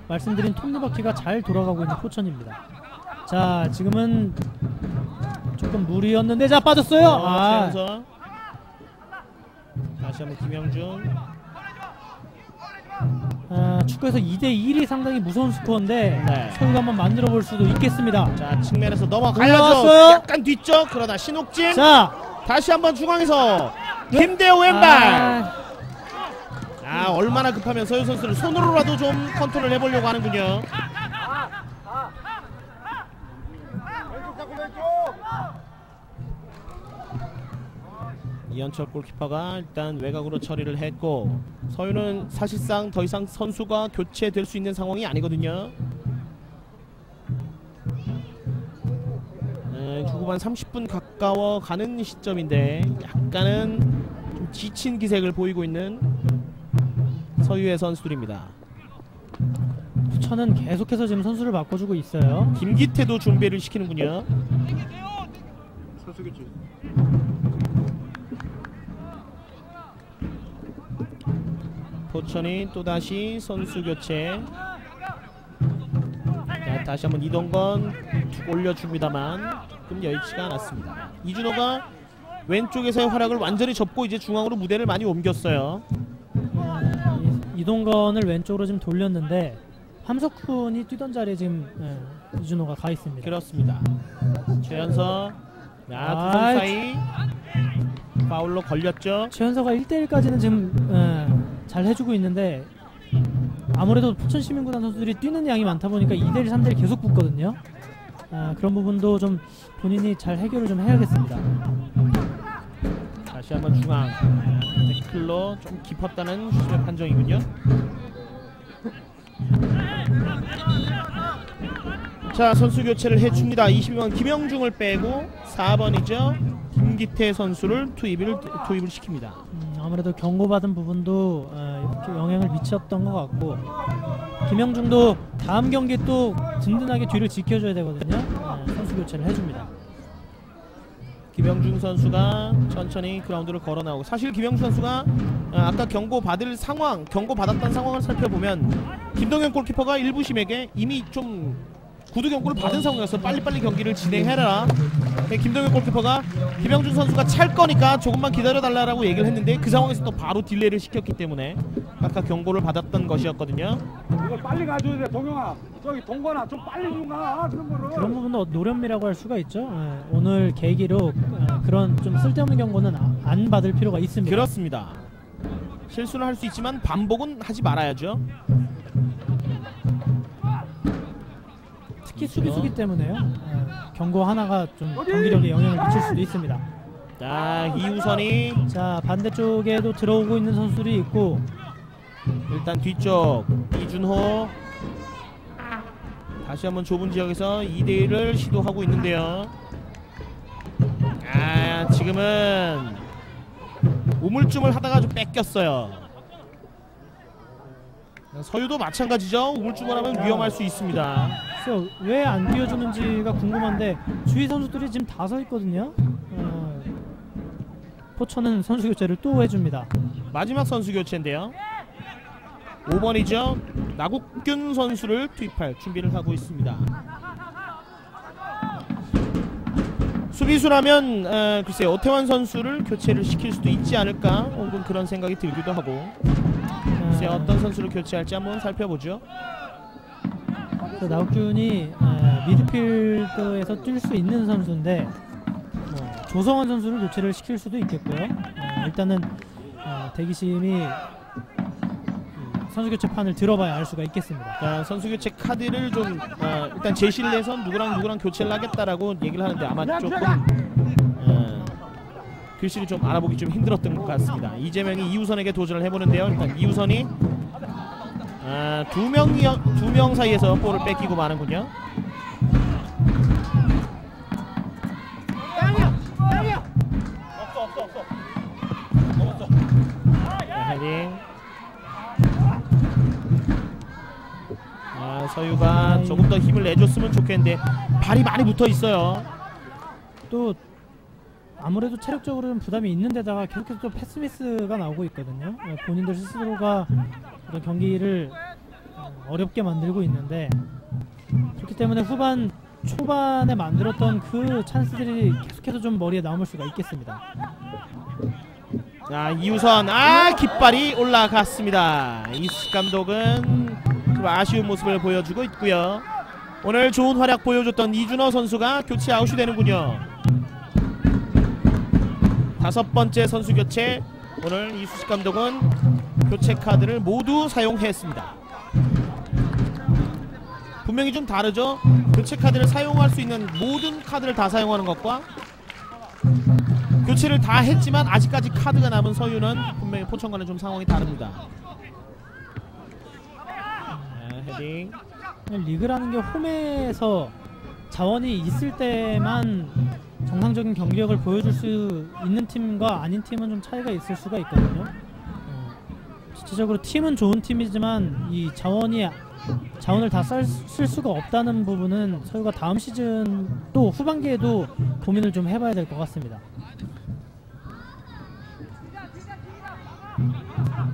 말씀드린 톱니바퀴가 잘 돌아가고 있는 포천입니다. 자, 지금은 조금 무리였는데, 자, 빠졌어요. 최연서 다시 한번 김영준. 축구에서 2대1이 상당히 무서운 스코어인데 네. 서유가 한번 만들어 볼 수도 있겠습니다. 자, 측면에서 넘어가야죠. 올라왔어요. 약간 뒤쪽. 그러나 신옥진. 자, 다시 한번 중앙에서 김대호 왼발. 얼마나 급하면 서유 선수를 손으로라도 좀 컨트롤 해보려고 하는군요. 이현철 골키퍼가 일단 외곽으로 처리를 했고, 서유는 사실상 더 이상 선수가 교체될 수 있는 상황이 아니거든요. 후반 30분 가까워 가는 시점인데 약간은 좀 지친 기색을 보이고 있는 서유의 선수들입니다. 포천은 계속해서 지금 선수를 바꿔주고 있어요. 김기태도 준비를 시키는군요. 선수 교체. 포천이 또다시 선수 교체. 자, 다시 한번 이동건 툭 올려줍니다만 조금 여의치가 않았습니다. 이준호가 왼쪽에서의 활약을 완전히 접고 이제 중앙으로 무대를 많이 옮겼어요. 이동건을 왼쪽으로 지금 돌렸는데 함석훈이 뛰던 자리에 지금 이준호가 가 있습니다. 그렇습니다. 최연서 두 선 사이 파울로 걸렸죠. 최연서가 1대1까지는 지금 잘 해주고 있는데 아무래도 포천시민구단 선수들이 뛰는 양이 많다 보니까 2대1, 3대1 계속 붙거든요. 그런 부분도 좀 본인이 잘 해결을 좀 해야겠습니다. 다시 한번 중앙 태클로 좀 깊었다는 수심의 판정이군요. 자, 선수 교체를 해줍니다. 22번 김영중을 빼고 4번이죠 김기태 선수를 투입을 시킵니다. 아무래도 경고받은 부분도 이렇게 영향을 미쳤던 것 같고 김영중도 다음 경기 또 든든하게 뒤를 지켜줘야 되거든요. 선수 교체를 해줍니다. 김영중 선수가 천천히 그라운드를 걸어 나오고, 사실 김영중 선수가 아까 경고받았던 상황을 살펴보면 김동현 골키퍼가 일부심에게 이미 좀 구두 경고를 받은 상황이어서 빨리빨리 경기를 진행해라. 김동현 골키퍼가 김영중 선수가 찰 거니까 조금만 기다려달라고 얘기를 했는데 그 상황에서 또 바로 딜레이를 시켰기 때문에 아까 경고를 받았던 것이었거든요. 이걸 빨리 가줘야 돼, 동영아. 저기 동건아, 좀 빨리 좀 가. 그런 부분도 노련미라고 할 수가 있죠. 오늘 계기로 그런 좀 쓸데없는 경고는 안 받을 필요가 있습니다. 그렇습니다. 실수는 할 수 있지만 반복은 하지 말아야죠. 특히 수비수기 때문에요. 경고 하나가 좀 경기력에 영향을 미칠 수도 있습니다. 자, 이우선이 자, 반대쪽에도 들어오고 있는 선수들이 있고, 일단 뒤쪽 이준호 다시 한번 좁은 지역에서 2대1을 시도하고 있는데요. 지금은 우물쭈물 하다가 좀 뺏겼어요. 서유도 마찬가지죠. 우물쭈물하면 위험할 수 있습니다. 그래서 왜 안 뛰어주는지가 궁금한데 주위 선수들이 지금 다 서 있거든요. 포천은 선수 교체를 또 해줍니다. 마지막 선수 교체인데요. 5번이죠. 나국균 선수를 투입할 준비를 하고 있습니다. 수비수라면 글쎄요, 오태환 선수를 교체를 시킬 수도 있지 않을까, 혹은 그런 생각이 들기도 하고, 글쎄 어떤 선수를 교체할지 한번 살펴보죠. 나국균이 미드필더에서 뛸 수 있는 선수인데 조성원 선수를 교체를 시킬 수도 있겠고요. 일단은 대기심이 선수 교체판을 들어봐야 알 수가 있겠습니다. 자, 선수 교체 카드를 좀 일단 제시를 해서 누구랑 교체를 하겠다라고 얘기를 하는데 아마 조금 글씨를 좀 알아보기 좀 힘들었던 것 같습니다. 이재명이 이우선에게 도전을 해보는데요. 일단 이우선이 두 명 사이에서 볼을 뺏기고 마는군요. 헤딩. 서유가 조금 더 힘을 내줬으면 좋겠는데 발이 많이 붙어 있어요. 또 아무래도 체력적으로 좀 부담이 있는 데다가 계속해서 또 패스미스가 나오고 있거든요. 본인들 스스로가 그런 경기를 어렵게 만들고 있는데, 그렇기 때문에 후반 초반에 만들었던 그 찬스들이 계속해서 좀 머리에 남을 수가 있겠습니다. 이우선 깃발이 올라갔습니다. 이수 감독은 좀 아쉬운 모습을 보여주고 있고요. 오늘 좋은 활약 보여줬던 이준호 선수가 교체 아웃이 되는군요. 5번째 선수 교체. 오늘 이수식 감독은 교체 카드를 모두 사용했습니다. 분명히 좀 다르죠. 교체 카드를 사용할 수 있는 모든 카드를 다 사용하는 것과 교체를 다 했지만 아직까지 카드가 남은 서유는 분명히 포천과는 좀 상황이 다릅니다. 헤딩. 리그라는 게 홈에서 자원이 있을 때만 정상적인 경기력을 보여줄 수 있는 팀과 아닌 팀은 좀 차이가 있을 수가 있거든요. 실질적으로 팀은 좋은 팀이지만 이 자원을 다 쓸 수가 없다는 부분은 서유가 다음 시즌 또 후반기에도 고민을 좀 해봐야 될 것 같습니다.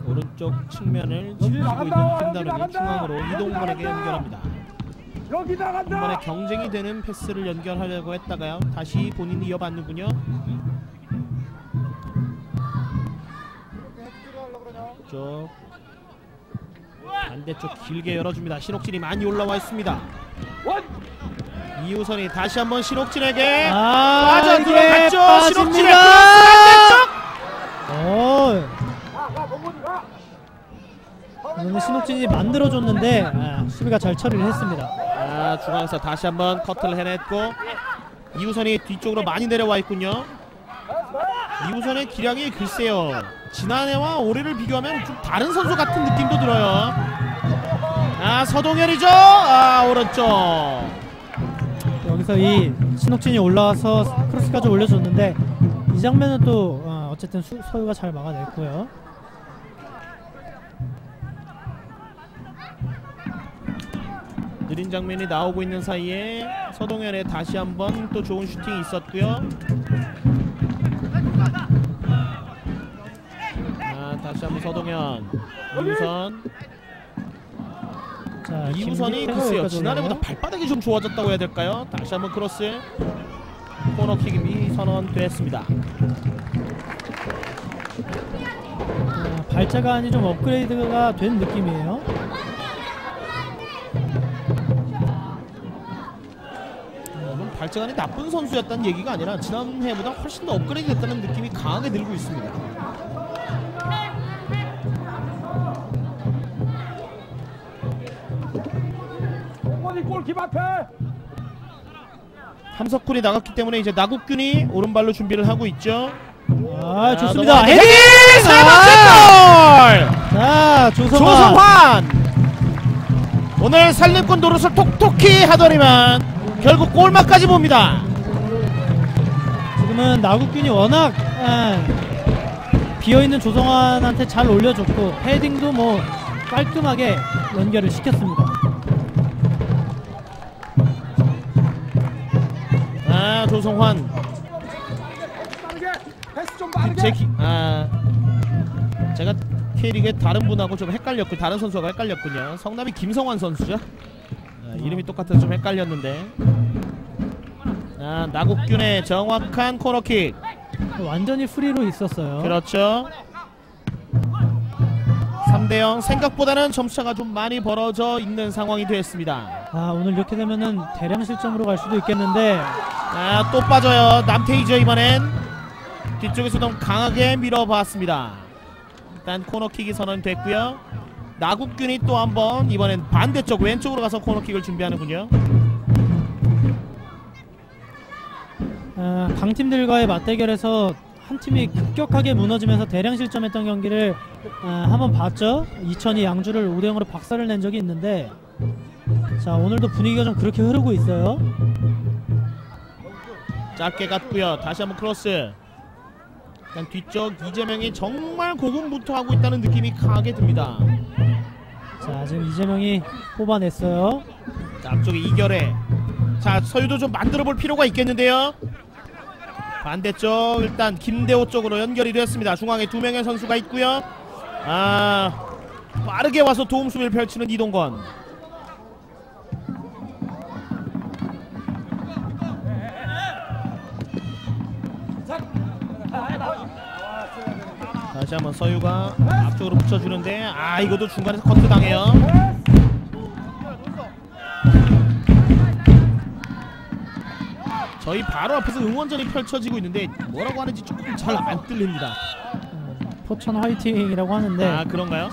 오른쪽 측면을 지키고 있는 김다름이 중앙으로 이동건에게 연결합니다. 한 번에 경쟁이 되는 패스를 연결하려고 했다가요, 다시 본인이 이어받는군요. 오른쪽 반대쪽 길게 열어줍니다. 신옥진이 많이 올라와 있습니다. 이우선이 다시 한번 신옥진에게 빠져 들어갔죠. 신옥진의 오늘 신옥진이 만들어줬는데 수비가 잘 처리를 했습니다. 중앙에서 다시 한번 커트를 해냈고 이우선이 뒤쪽으로 많이 내려와 있군요. 이우선의 기량이 글쎄요, 지난해와 올해를 비교하면 좀 다른 선수 같은 느낌도 들어요. 서동현이죠. 오른쪽. 여기서 이 신옥진이 올라와서 크로스까지 올려줬는데 이 장면은 또 어쨌든 서유가 잘 막아냈고요. 느린 장면이 나오고 있는 사이에 서동현의 다시 한번 또 좋은 슈팅이 있었고요. 다시 한번 서동현, 이우선. 자, 이우선이 글쎄요, 지난해보다 발바닥이 좀 좋아졌다고 해야 될까요? 다시 한번 크로스. 코너킥이 선언됐습니다. 발자간이 좀 업그레이드가 된 느낌이에요. 발자간이 나쁜 선수였다는 얘기가 아니라 지난해보다 훨씬 더 업그레이드 됐다는 느낌이 강하게 들고 있습니다. 골 앞에 함석군이 나갔기 때문에 이제 나국균이 오른발로 준비를 하고 있죠. 좋습니다. 헤딩! 세 번째 골! 자, 조성환! 오늘 살림꾼 노릇을 톡톡히 하더니만 결국 골망까지 봅니다. 지금은 나국균이 워낙 비어있는 조성환한테 잘 올려줬고 헤딩도 뭐 깔끔하게 연결을 시켰습니다. 조성환. 제가 K리그의 다른 분하고 좀 헷갈렸고 다른 선수가 헷갈렸군요. 성남이 김성환 선수죠. 이름이 똑같아서 좀 헷갈렸는데. 나국균의 정확한 코너킥. 완전히 프리로 있었어요. 그렇죠. 3대0. 생각보다는 점수차가 좀 많이 벌어져 있는 상황이 됐습니다. 오늘 이렇게 되면은 대량 실점으로 갈 수도 있겠는데. 또 빠져요. 남태희죠. 이번엔 뒤쪽에서 좀 강하게 밀어봤습니다. 일단 코너킥이 선언됐고요. 나국균이 또 한번 이번엔 반대쪽 왼쪽으로 가서 코너킥을 준비하는군요. 강팀들과의 맞대결에서 한 팀이 급격하게 무너지면서 대량 실점했던 경기를 한번 봤죠. 이천이 양주를 5대0으로 박살을 낸 적이 있는데, 자, 오늘도 분위기가 좀 그렇게 흐르고 있어요. 짧게 갔고요. 다시 한번 크로스. 일단 뒤쪽 이재명이 정말 고군분투 하고 있다는 느낌이 강하게 듭니다. 자, 지금 이재명이 뽑아냈어요. 자, 앞쪽에 이결에. 자, 서유도 좀 만들어 볼 필요가 있겠는데요. 반대쪽 일단 김대호 쪽으로 연결이 됐습니다. 중앙에 두 명의 선수가 있고요. 빠르게 와서 도움 수비를 펼치는 이동건. 다시 한번 서유가 앞쪽으로 붙여주는데 이것도 중간에서 커트 당해요. 저희 바로 앞에서 응원전이 펼쳐지고 있는데 뭐라고 하는지 조금 잘 안 들립니다. 포천 화이팅이라고 하는데. 그런가요?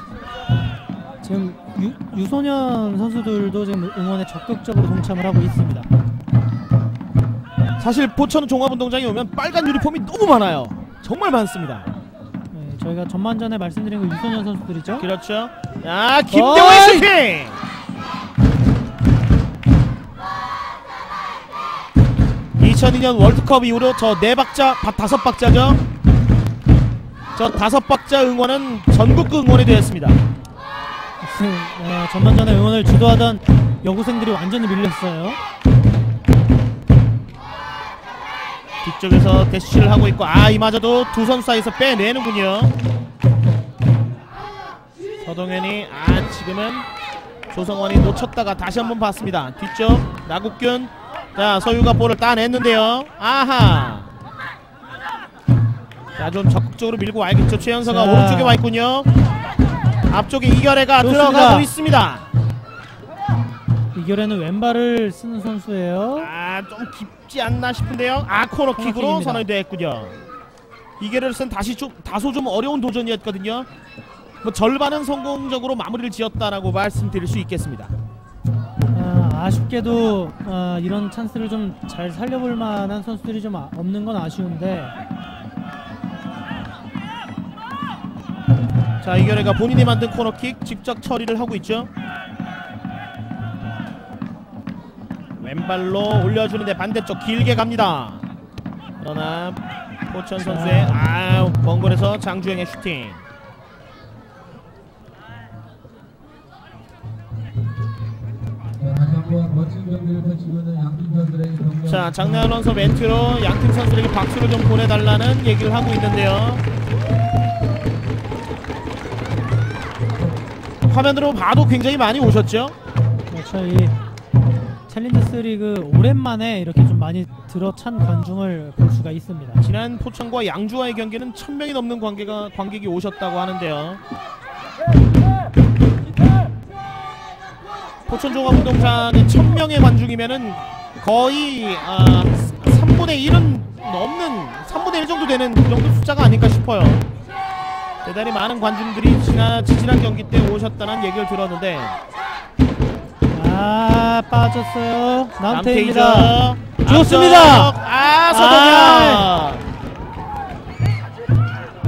지금 유소년 선수들도 지금 응원에 적극적으로 동참을 하고 있습니다. 사실 포천 종합운동장에 오면 빨간 유니폼이 너무 많아요. 정말 많습니다. 네, 저희가 전반전에 말씀드린 거 유소년 선수들이죠. 그렇죠. 김대호의 슈팅! 2002년 월드컵 이후로 저 4박자, 5박자죠. 저 5박자 응원은 전국 응원이 되었습니다. 전반전에 응원을 주도하던 여고생들이 완전히 밀렸어요. 뒤쪽에서 대시를 하고 있고 이마저도 두 선수 사이에서 빼내는군요. 서동현이 지금은 조성원이 놓쳤다가 다시 한번 봤습니다. 뒤쪽 나국균. 자, 서유가 볼을 따냈는데요. 자, 좀 적극적으로 밀고 와야겠죠. 최현서가 오른쪽에 와 있군요. 앞쪽에 이결애가 좋습니다. 들어가고 있습니다. 이결에는 왼발을 쓰는 선수예요. 좀 깊지 않나 싶은데요. 코너킥으로 코너킥입니다. 선언이 됐군요. 이결애를 쓴 다소 좀 어려운 도전이었거든요. 뭐 절반은 성공적으로 마무리를 지었다라고 말씀드릴 수 있겠습니다. 아쉽게도 이런 찬스를 좀 잘 살려볼 만한 선수들이 좀 없는 건 아쉬운데. 자, 이결애가 본인이 만든 코너킥 직접 처리를 하고 있죠. 왼발로 올려주는데 반대쪽 길게 갑니다. 그러나 포천 선수의 먼 거리에서 장주영의 슈팅. 자, 장나연 선수 멘트로 양팀 선수들에게 박수를 좀 보내달라는 얘기를 하고 있는데요. 화면으로 봐도 굉장히 많이 오셨죠? 그렇죠. 이 챌린저스 리그 오랜만에 이렇게 좀 많이 들어찬 관중을 볼 수가 있습니다. 지난 포천과 양주와의 경기는 1000명이 넘는 관객이 오셨다고 하는데요. 포천종합운동장은 1000명의 관중이면은 거의 3분의 1은 넘는 3분의 1 정도 되는 그 정도 숫자가 아닐까 싶어요. 대단히 많은 관중들이 지난 경기 때 오셨다는 얘기를 들었는데, 빠졌어요. 남태희입니다. 좋습니다. 서동현.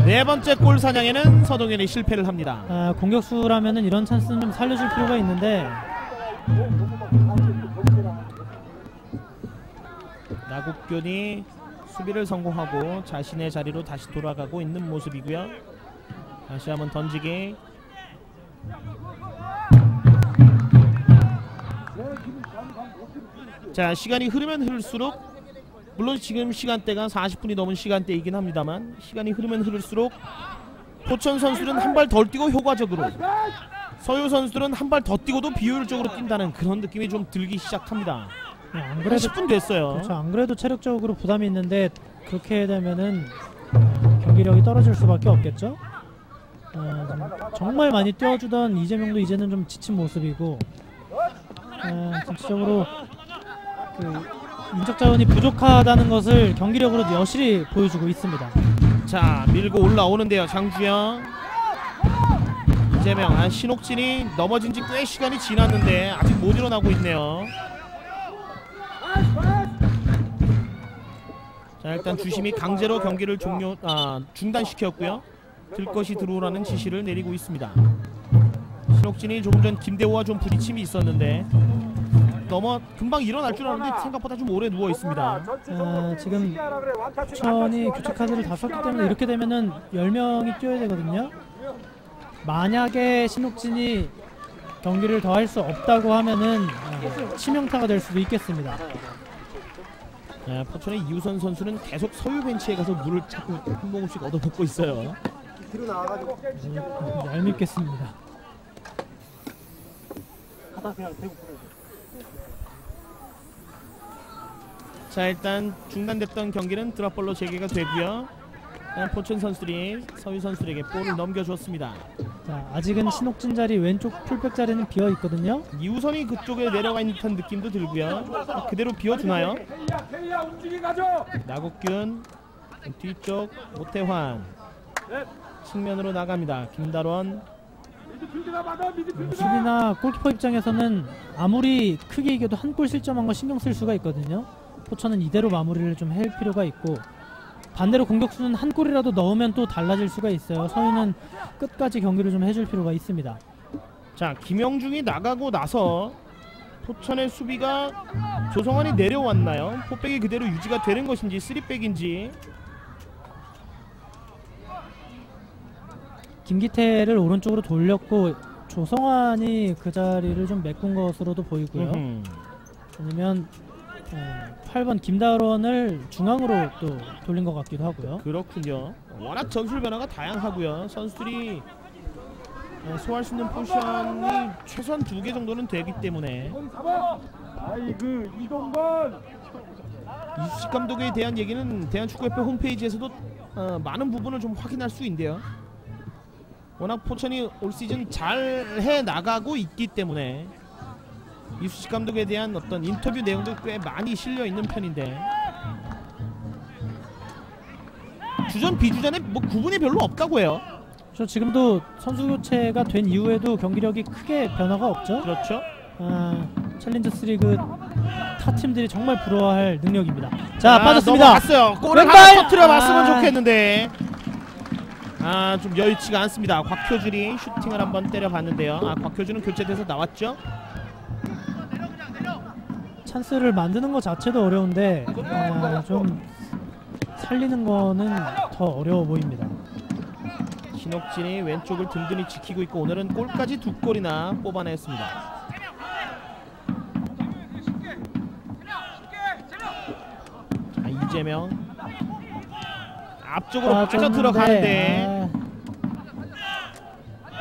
네 번째 골 사냥에는 서동현이 실패를 합니다. 공격수라면은 이런 찬스는 좀 살려줄 필요가 있는데. 나국균이 수비를 성공하고 자신의 자리로 다시 돌아가고 있는 모습이고요. 다시 한번 던지기. 자, 시간이 흐르면 흐를수록, 물론 지금 시간대가 40분이 넘은 시간대이긴 합니다만, 시간이 흐르면 흐를수록 포천 선수들은 한 발 덜 뛰고 효과적으로, 서유 선수들은 한 발 더 뛰고도 비효율적으로 뛴다는 그런 느낌이 좀 들기 시작합니다. 안 그래도 10분 됐어요. 그렇죠. 안 그래도 체력적으로 부담이 있는데 그렇게 되면은 경기력이 떨어질 수밖에 없겠죠. 정말 많이 뛰어주던 이재명도 이제는 좀 지친 모습이고, 전체적으로 그 인적 자원이 부족하다는 것을 경기력으로 여실히 보여주고 있습니다. 자, 밀고 올라오는데요. 장주영, 이재명, 신옥진이 넘어진 지 꽤 시간이 지났는데 아직 못 일어나고 있네요. 자, 일단 주심이 강제로 경기를 중단시켰고요. 들 것이 들어오라는 지시를 내리고 있습니다. 신옥진이 조금 전 김대호와 좀 부딪힘이 있었는데 금방 일어날 줄 알았는데 생각보다 좀 오래 누워 있습니다. 지금 포천이 교체 카드를 다 썼기 때문에 이렇게 되면은 10명이 뛰어야 되거든요. 만약에 신옥진이 경기를 더 할 수 없다고 하면은 치명타가 될 수도 있겠습니다. 포천의 이우선 선수는 계속 서유 벤치에 가서 물을 자꾸 한 모금씩 얻어먹고 있어요. 뒤로 나와가지고 얄밉겠습니다. 하다 그냥 대고 풀어줘. 자, 일단 중단됐던 경기는 드랍볼로 재개가 되고요. 포천 선수들이 서유 선수들에게 볼을 넘겨줬습니다. 자, 아직은 신옥진 자리 왼쪽 풀백 자리는 비어 있거든요. 이우선이 그쪽에 내려가 있는 듯한 느낌도 들고요. 그대로 비워주나요? 나국균 뒤쪽 모태환 측면으로 나갑니다. 김달원. 수비나 골키퍼 입장에서는 아무리 크게 이겨도 한 골 실점한 거 신경 쓸 수가 있거든요. 포천은 이대로 마무리를 좀 할 필요가 있고, 반대로 공격수는 한 골이라도 넣으면 또 달라질 수가 있어요. 서유는 끝까지 경기를 좀 해줄 필요가 있습니다. 자, 김영중이 나가고 나서 포천의 수비가 조성환이 내려왔나요? 포백이 그대로 유지가 되는 것인지 3백인지. 김기태를 오른쪽으로 돌렸고 조성환이 그 자리를 좀 메꾼 것으로도 보이고요. 아니면 8번 김다원을 중앙으로 또 돌린 것 같기도 하고요. 그렇군요. 워낙 전술 변화가 다양하고요. 선수들이 소화할 수 있는 포지션이 최소한 2개 정도는 되기 때문에. 아이고 이동건. 이수식 감독에 대한 얘기는 대한축구협회 홈페이지에서도 많은 부분을 좀 확인할 수 있는데요. 워낙 포천이 올 시즌 잘 해 나가고 있기 때문에 이수식 감독에 대한 어떤 인터뷰 내용도 꽤 많이 실려 있는 편인데 주전 비주전에 뭐 구분이 별로 없다고 해요. 저 지금도 선수 교체가 된 이후에도 경기력이 크게 변화가 없죠. 그렇죠. 챌린저스 리그 타 팀들이 정말 부러워할 능력입니다. 자, 빠졌습니다. 넘어갔어요. 골을 왼발! 하나 터뜨려 봤으면 좋겠는데 좀 여의치가 않습니다. 곽효준이 슈팅을 한번 때려봤는데요. 곽효준은 교체돼서 나왔죠. 찬스를 만드는 것 자체도 어려운데 좀 살리는 거는 더 어려워 보입니다. 신옥진이 왼쪽을 든든히 지키고 있고 오늘은 골까지 2골이나 뽑아냈습니다. 자, 이재명 앞쪽으로 빠져 들어가는데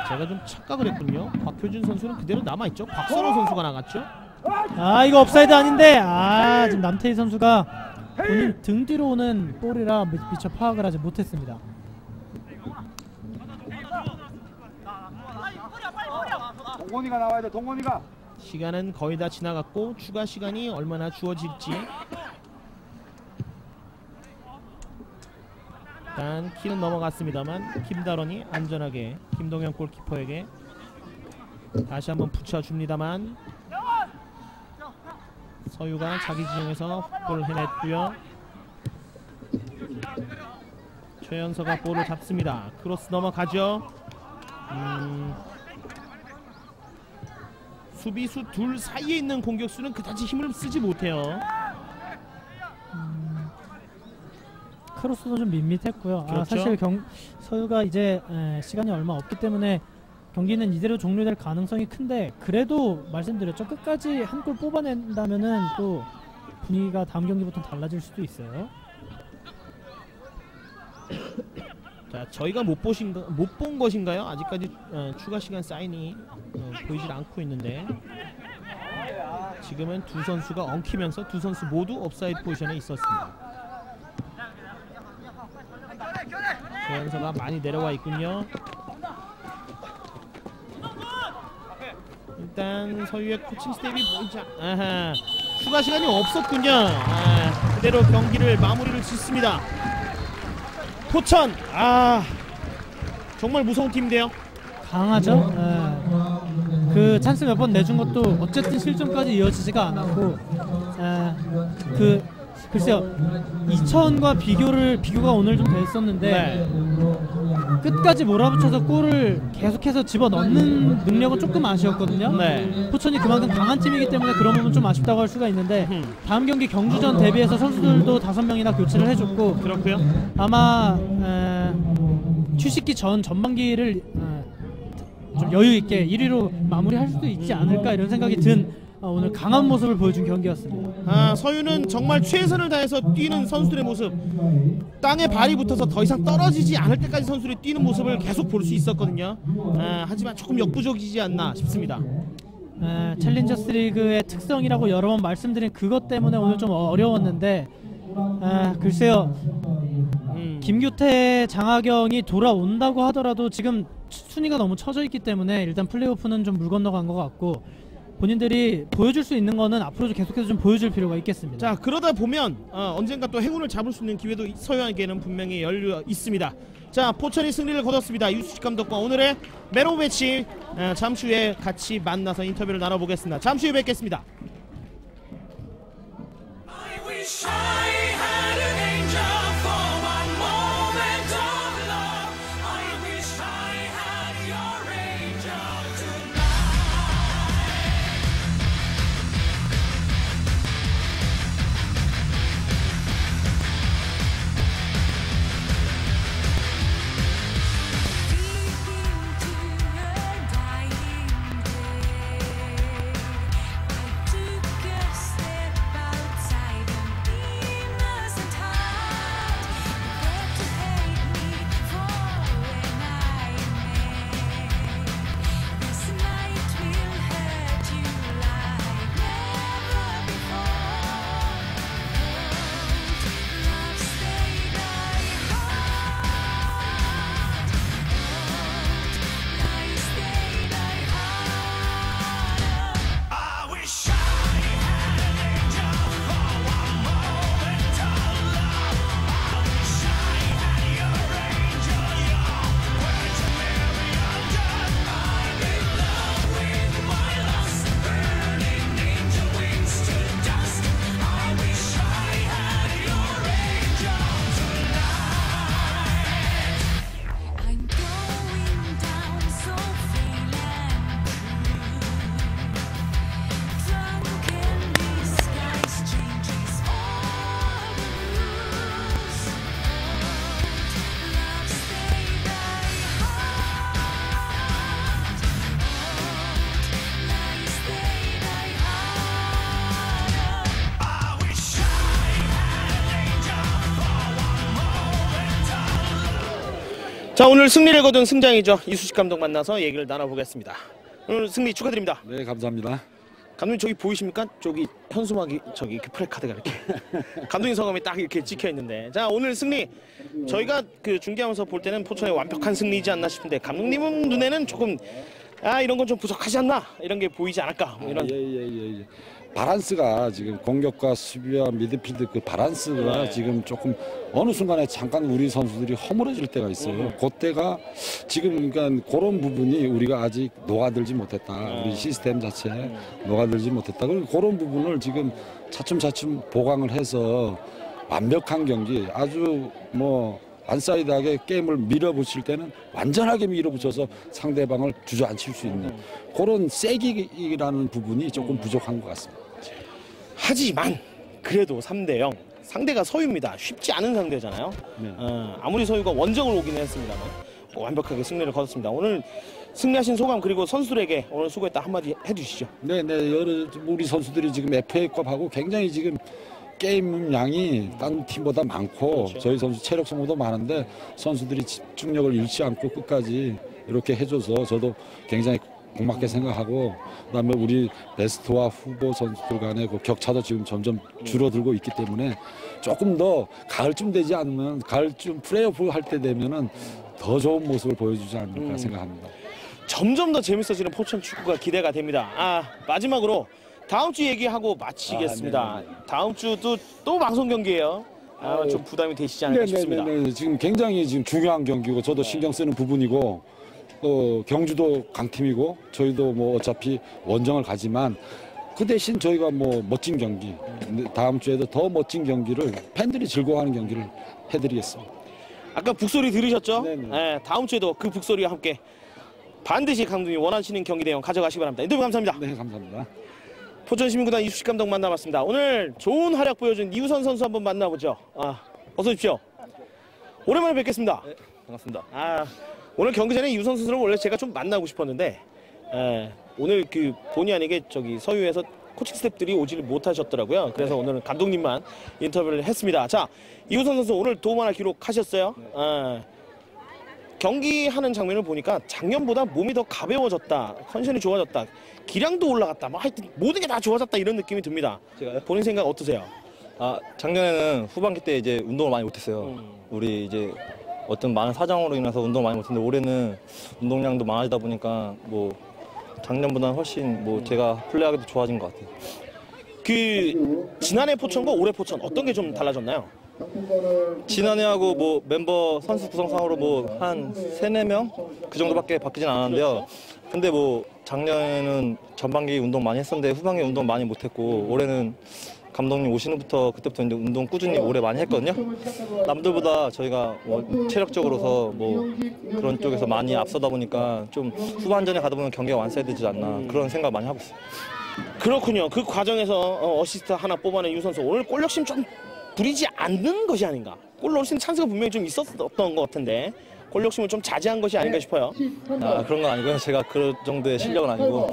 제가 좀 착각을 했군요. 곽효준 선수는 그대로 남아있죠. 곽선호 선수가 나갔죠. 이거 업사이드 아닌데 지금 남태희 선수가 본인 등 뒤로 오는 볼이라 미처 파악을 하지 못했습니다. 동건이가 나와야 돼. 동건이가. 시간은 거의 다 지나갔고 추가 시간이 얼마나 주어질지. 일단 키는 넘어갔습니다만 김다런이 안전하게 김동현 골키퍼에게 다시 한번 붙여줍니다만 서유가 자기 지형에서 볼을 해냈고요. 최연서가 볼을 잡습니다. 크로스 넘어가죠. 수비수 둘 사이에 있는 공격수는 그다지 힘을 쓰지 못해요. 크로스도 좀 밋밋했고요. 그렇죠. 사실 서유가 이제 시간이 얼마 없기 때문에 경기는 이대로 종료될 가능성이 큰데 그래도 말씀드렸죠. 끝까지 한 골 뽑아낸다면은 또 분위기가 다음 경기부터 달라질 수도 있어요. 자, 저희가 못 본 것인가요? 아직까지 추가 시간 사인이 보이질 않고 있는데 지금은 두 선수가 엉키면서 두 선수 모두 옵사이드 포지션에 있었습니다. 최연서가 많이 내려와 있군요. 일단 서유의 코칭 스텝이 보이지 추가 시간이 없었군요. 그대로 경기를 마무리를 짓습니다. 포천 정말 무서운 팀인데요. 강하죠. 그 찬스 몇 번 내준 것도 어쨌든 실점까지 이어지지가 않았고 글쎄요, 이천과 비교가 오늘 좀 됐었는데 끝까지 몰아붙여서 골을 계속해서 집어넣는 능력은 조금 아쉬웠거든요. 포천이 그만큼 강한 팀이기 때문에 그런 부분 좀 아쉽다고 할 수가 있는데 다음 경기 경주전 대비해서 선수들도 5명이나 교체를 해줬고 그렇고요. 아마 휴식기 전반기를 좀 여유 있게 1위로 마무리할 수도 있지 않을까 이런 생각이 든 오늘 강한 모습을 보여준 경기였습니다. 서유는 정말 최선을 다해서 뛰는 선수들의 모습, 땅에 발이 붙어서 더 이상 떨어지지 않을 때까지 선수들이 뛰는 모습을 계속 볼 수 있었거든요. 하지만 조금 역부족이지 않나 싶습니다. 챌린저스 리그의 특성이라고 여러 번 말씀드린 그것 때문에 오늘 좀 어려웠는데 글쎄요, 김규태 장하경이 돌아온다고 하더라도 지금 순위가 너무 처져 있기 때문에 일단 플레이오프는 좀 물 건너간 것 같고 본인들이 보여줄 수 있는 거는 앞으로도 계속해서 좀 보여줄 필요가 있겠습니다. 자, 그러다 보면 언젠가 또 행운을 잡을 수 있는 기회도 서유에게는 분명히 열려 있습니다. 자, 포천이 승리를 거뒀습니다. 이수식 감독과 오늘의 맨 오브 매치 잠시 후에 같이 만나서 인터뷰를 나눠보겠습니다. 잠시 후에 뵙겠습니다. 자, 오늘 승리를 거둔 승장이죠. 이수식 감독 만나서 얘기를 나눠보겠습니다. 오늘 승리 축하드립니다. 네, 감사합니다. 감독님 저기 보이십니까? 저기 현수막이 저기 그 프레카드가 이렇게 감독님 성함이 딱 이렇게 찍혀 있는데, 자 오늘 승리 저희가 그 중계하면서 볼 때는 포천의 완벽한 승리이지 않나 싶은데 감독님 눈에는 조금 이런 건 좀 부족하지 않나 이런 게 보이지 않을까 뭐 이런. 예. 바란스가 지금 공격과 수비와 미드필드 그 바란스가 지금 조금 어느 순간에 잠깐 우리 선수들이 허물어질 때가 있어요. 그때가 지금 그러니까 그런 부분이 우리가 아직 녹아들지 못했다. 우리 시스템 자체에 녹아들지 못했다. 그리고 그런 부분을 지금 차츰차츰 보강을 해서 완벽한 경기 아주 뭐 완사이드하게 게임을 밀어붙일 때는 완전하게 밀어붙여서 상대방을 주저앉힐 수 있는 그런 세기라는 부분이 조금 부족한 것 같습니다. 하지만 그래도 3대0 상대가 서유입니다. 쉽지 않은 상대잖아요. 네. 아무리 서유가 원정을 오기는 했습니다만 완벽하게 승리를 거뒀습니다. 오늘 승리하신 소감 그리고 선수들에게 오늘 수고했다 한마디 해주시죠. 네, 우리 선수들이 지금 FA컵하고 굉장히 지금 게임 양이 다른 팀보다 많고 그렇죠. 저희 선수 체력 소모도 많은데 선수들이 집중력을 잃지 않고 끝까지 이렇게 해줘서 저도 굉장히 고맙게 생각하고, 그다음에 우리 베스트와 후보 선수들 간의 그 격차도 지금 점점 줄어들고 있기 때문에 조금 더 가을쯤 되지 않으면 가을쯤 플레이오프 할 때 되면은 더 좋은 모습을 보여주지 않을까 생각합니다. 점점 더 재밌어지는 포천 축구가 기대가 됩니다. 마지막으로 다음 주 얘기하고 마치겠습니다. 다음 주도 또 방송 경기예요. 좀 부담이 되시지 않을까 싶습니다. 네. 지금 굉장히 지금 중요한 경기고 저도 신경 쓰는 부분이고 경주도 강팀이고 저희도 뭐 어차피 원정을 가지만 그 대신 저희가 뭐 멋진 경기 다음 주에도 더 멋진 경기를 팬들이 즐거워하는 경기를 해드리겠습니다. 아까 북소리 들으셨죠? 네네. 네, 다음 주에도 그 북소리와 함께 반드시 감독님 원하시는 경기 내용 가져가시기 바랍니다. 인터뷰 감사합니다. 네, 감사합니다. 포천시민구단 이수식 감독 만나봤습니다. 오늘 좋은 활약 보여준 이우선 선수 한번 만나보죠. 어서 오십시오. 오랜만에 뵙겠습니다. 네, 반갑습니다. 오늘 경기 전에 이우선 선수를 원래 제가 좀 만나고 싶었는데 오늘 그 본의 아니게 저기 서유에서 코칭 스태프들이 오지를 못하셨더라고요. 그래서 오늘은 감독님만 인터뷰를 했습니다. 자, 이우선 선수 오늘 도움 하나 기록하셨어요. 경기하는 장면을 보니까 작년보다 몸이 더 가벼워졌다, 컨디션이 좋아졌다, 기량도 올라갔다, 뭐 하여튼 모든 게 다 좋아졌다 이런 느낌이 듭니다. 제가요? 본인 생각 어떠세요? 작년에는 후반기 때 이제 운동을 많이 못했어요. 우리 이제 어떤 많은 사정으로 인해서 운동을 많이 못했는데 올해는 운동량도 많아지다 보니까 뭐 작년보다는 훨씬 뭐 제가 플레이하기도 좋아진 것 같아요. 그 지난해 포천과 올해 포천 어떤 게 좀 달라졌나요? 지난해하고 뭐 멤버 선수 구성상으로 뭐 한 3-4명 그 정도밖에 바뀌진 않았는데요. 근데 뭐 작년에는 전반기 운동 많이 했었는데 후반기 운동 많이 못했고 올해는 감독님 오시는부터 그때부터 이제 운동 꾸준히 오래 많이 했거든요. 남들보다 저희가 뭐 체력적으로서 뭐 그런 쪽에서 많이 앞서다 보니까 좀 후반전에 가다 보면 경기가 완성되지 않나 그런 생각 많이 하고 있어요. 그렇군요. 그 과정에서 어시스트 하나 뽑아낸 유 선수 오늘 골 욕심 좀 부리지 않는 것이 아닌가. 골 넣을 수 있는 찬스가 분명히 좀 있었던 것 같은데 골 욕심을 좀 자제한 것이 아닌가 싶어요. 그런 건 아니고요. 제가 그 정도의 실력은 아니고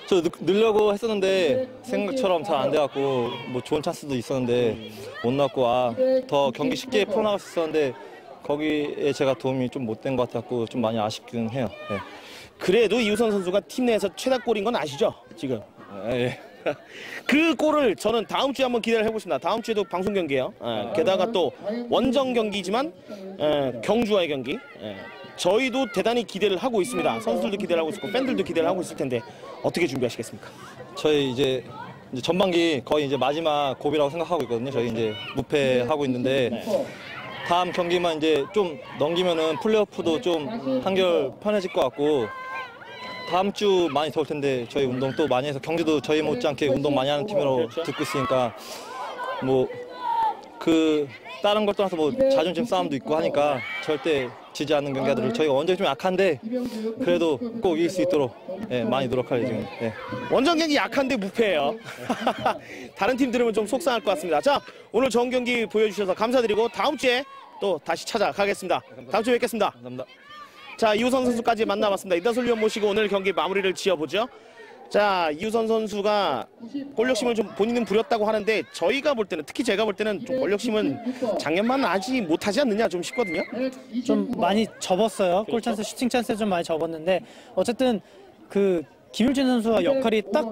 저 넣으려고 했었는데 생각처럼 잘 안 돼갖고 뭐 좋은 찬스도 있었는데 못 넣었고 더 경기 쉽게 풀어나갈 수 있었는데 거기에 제가 도움이 좀 못 된 것 같았고 좀 많이 아쉽긴 해요. 네. 그래도 이우선 선수가 팀 내에서 최다골인 건 아시죠? 지금. 예. 그 골을 저는 다음 주에 한번 기대를 해보겠습니다. 다음 주에도 방송 경기예요. 게다가 또 원정 경기지만 경주와의 경기. 저희도 대단히 기대를 하고 있습니다. 선수들도 기대를 하고 있고 팬들도 기대를 하고 있을 텐데 어떻게 준비하시겠습니까? 저희 이제 전반기 거의 이제 마지막 고비라고 생각하고 있거든요. 저희 이제 무패하고 있는데 다음 경기만 이제 좀 넘기면은 플레이오프도 좀 한결 편해질 것 같고 다음 주 많이 더울 텐데 저희 운동 또 많이 해서 경주도 저희 못지않게 운동 많이 하는 팀으로 듣고 있으니까 뭐 그 다른 걸 떠나서 뭐 자존심 싸움도 있고 하니까 절대 지지 않는 경기들을 저희가 원정이 좀 약한데 그래도 꼭 이길 수 있도록 많이 노력할 예정입니다. 원정 경기 약한데 무패예요. 다른 팀 들으면 좀 속상할 것 같습니다. 자, 오늘 좋은 경기 보여주셔서 감사드리고 다음 주에 또 다시 찾아가겠습니다. 다음 주에 뵙겠습니다. 감사합니다. 자, 이우선 선수까지 만나봤습니다. 이다솔 위원 모시고 오늘 경기 마무리를 지어보죠. 자, 이우선 선수가 골욕심을 좀 본인은 부렸다고 하는데 저희가 볼 때는 특히 제가 볼 때는 좀 골욕심은 작년만 아직 못하지 않느냐 좀 싶거든요. 좀 많이 접었어요. 골 찬스, 슈팅 찬스 좀 많이 접었는데 어쨌든 그 김율진 선수와 역할이 딱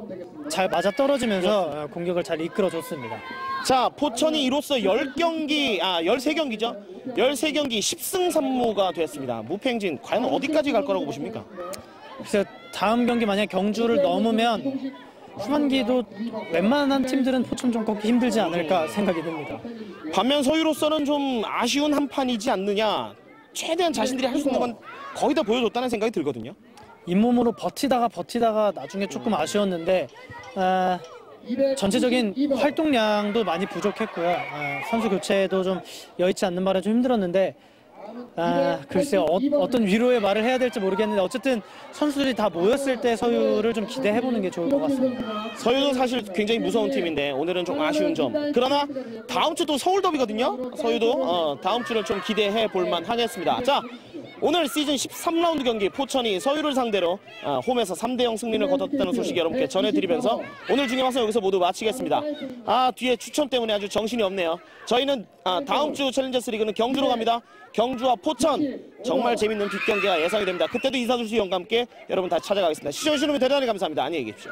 잘 맞아 떨어지면서 공격을 잘 이끌어줬습니다. 자, 포천이 이로써 13경기죠. 13경기 10승 3무가 됐습니다. 무패행진 과연 어디까지 갈 거라고 보십니까? 그래서 다음 경기 만약 경주를 넘으면 후반기도 웬만한 팀들은 포천 좀 꺾기 힘들지 않을까 생각이 듭니다. 반면 서유로서는 좀 아쉬운 한 판이지 않느냐. 최대한 자신들이 할 수 있는 건 거의 다 보여줬다는 생각이 들거든요. 잇몸으로 버티다가 나중에 조금 아쉬웠는데 전체적인 활동량도 많이 부족했고요. 선수 교체도 좀 여의치 않는 바람에 좀 힘들었는데 글쎄요, 어떤 위로의 말을 해야 될지 모르겠는데 어쨌든 선수들이 다 모였을 때 서유를 좀 기대해보는 게 좋을 것 같습니다. 서유도 사실 굉장히 무서운 팀인데 오늘은 좀 아쉬운 점. 그러나 다음 주 또 서울 더비거든요. 서유도 다음 주를 좀 기대해 볼만 하겠습니다. 자, 오늘 시즌 13라운드 경기 포천이 서유를 상대로 홈에서 3대0 승리를 거뒀다는 소식 여러분께 전해드리면서 오늘 중계 방송 여기서 모두 마치겠습니다. 뒤에 추첨 때문에 아주 정신이 없네요. 저희는 다음 주 챌린저스 리그는 경주로 갑니다. 경주와 포천 정말 재밌는 빅경기가 예상이 됩니다. 그때도 이사주 형과 함께 여러분 다시 찾아가겠습니다. 시청해주신 여러분 대단히 감사합니다. 안녕히 계십시오.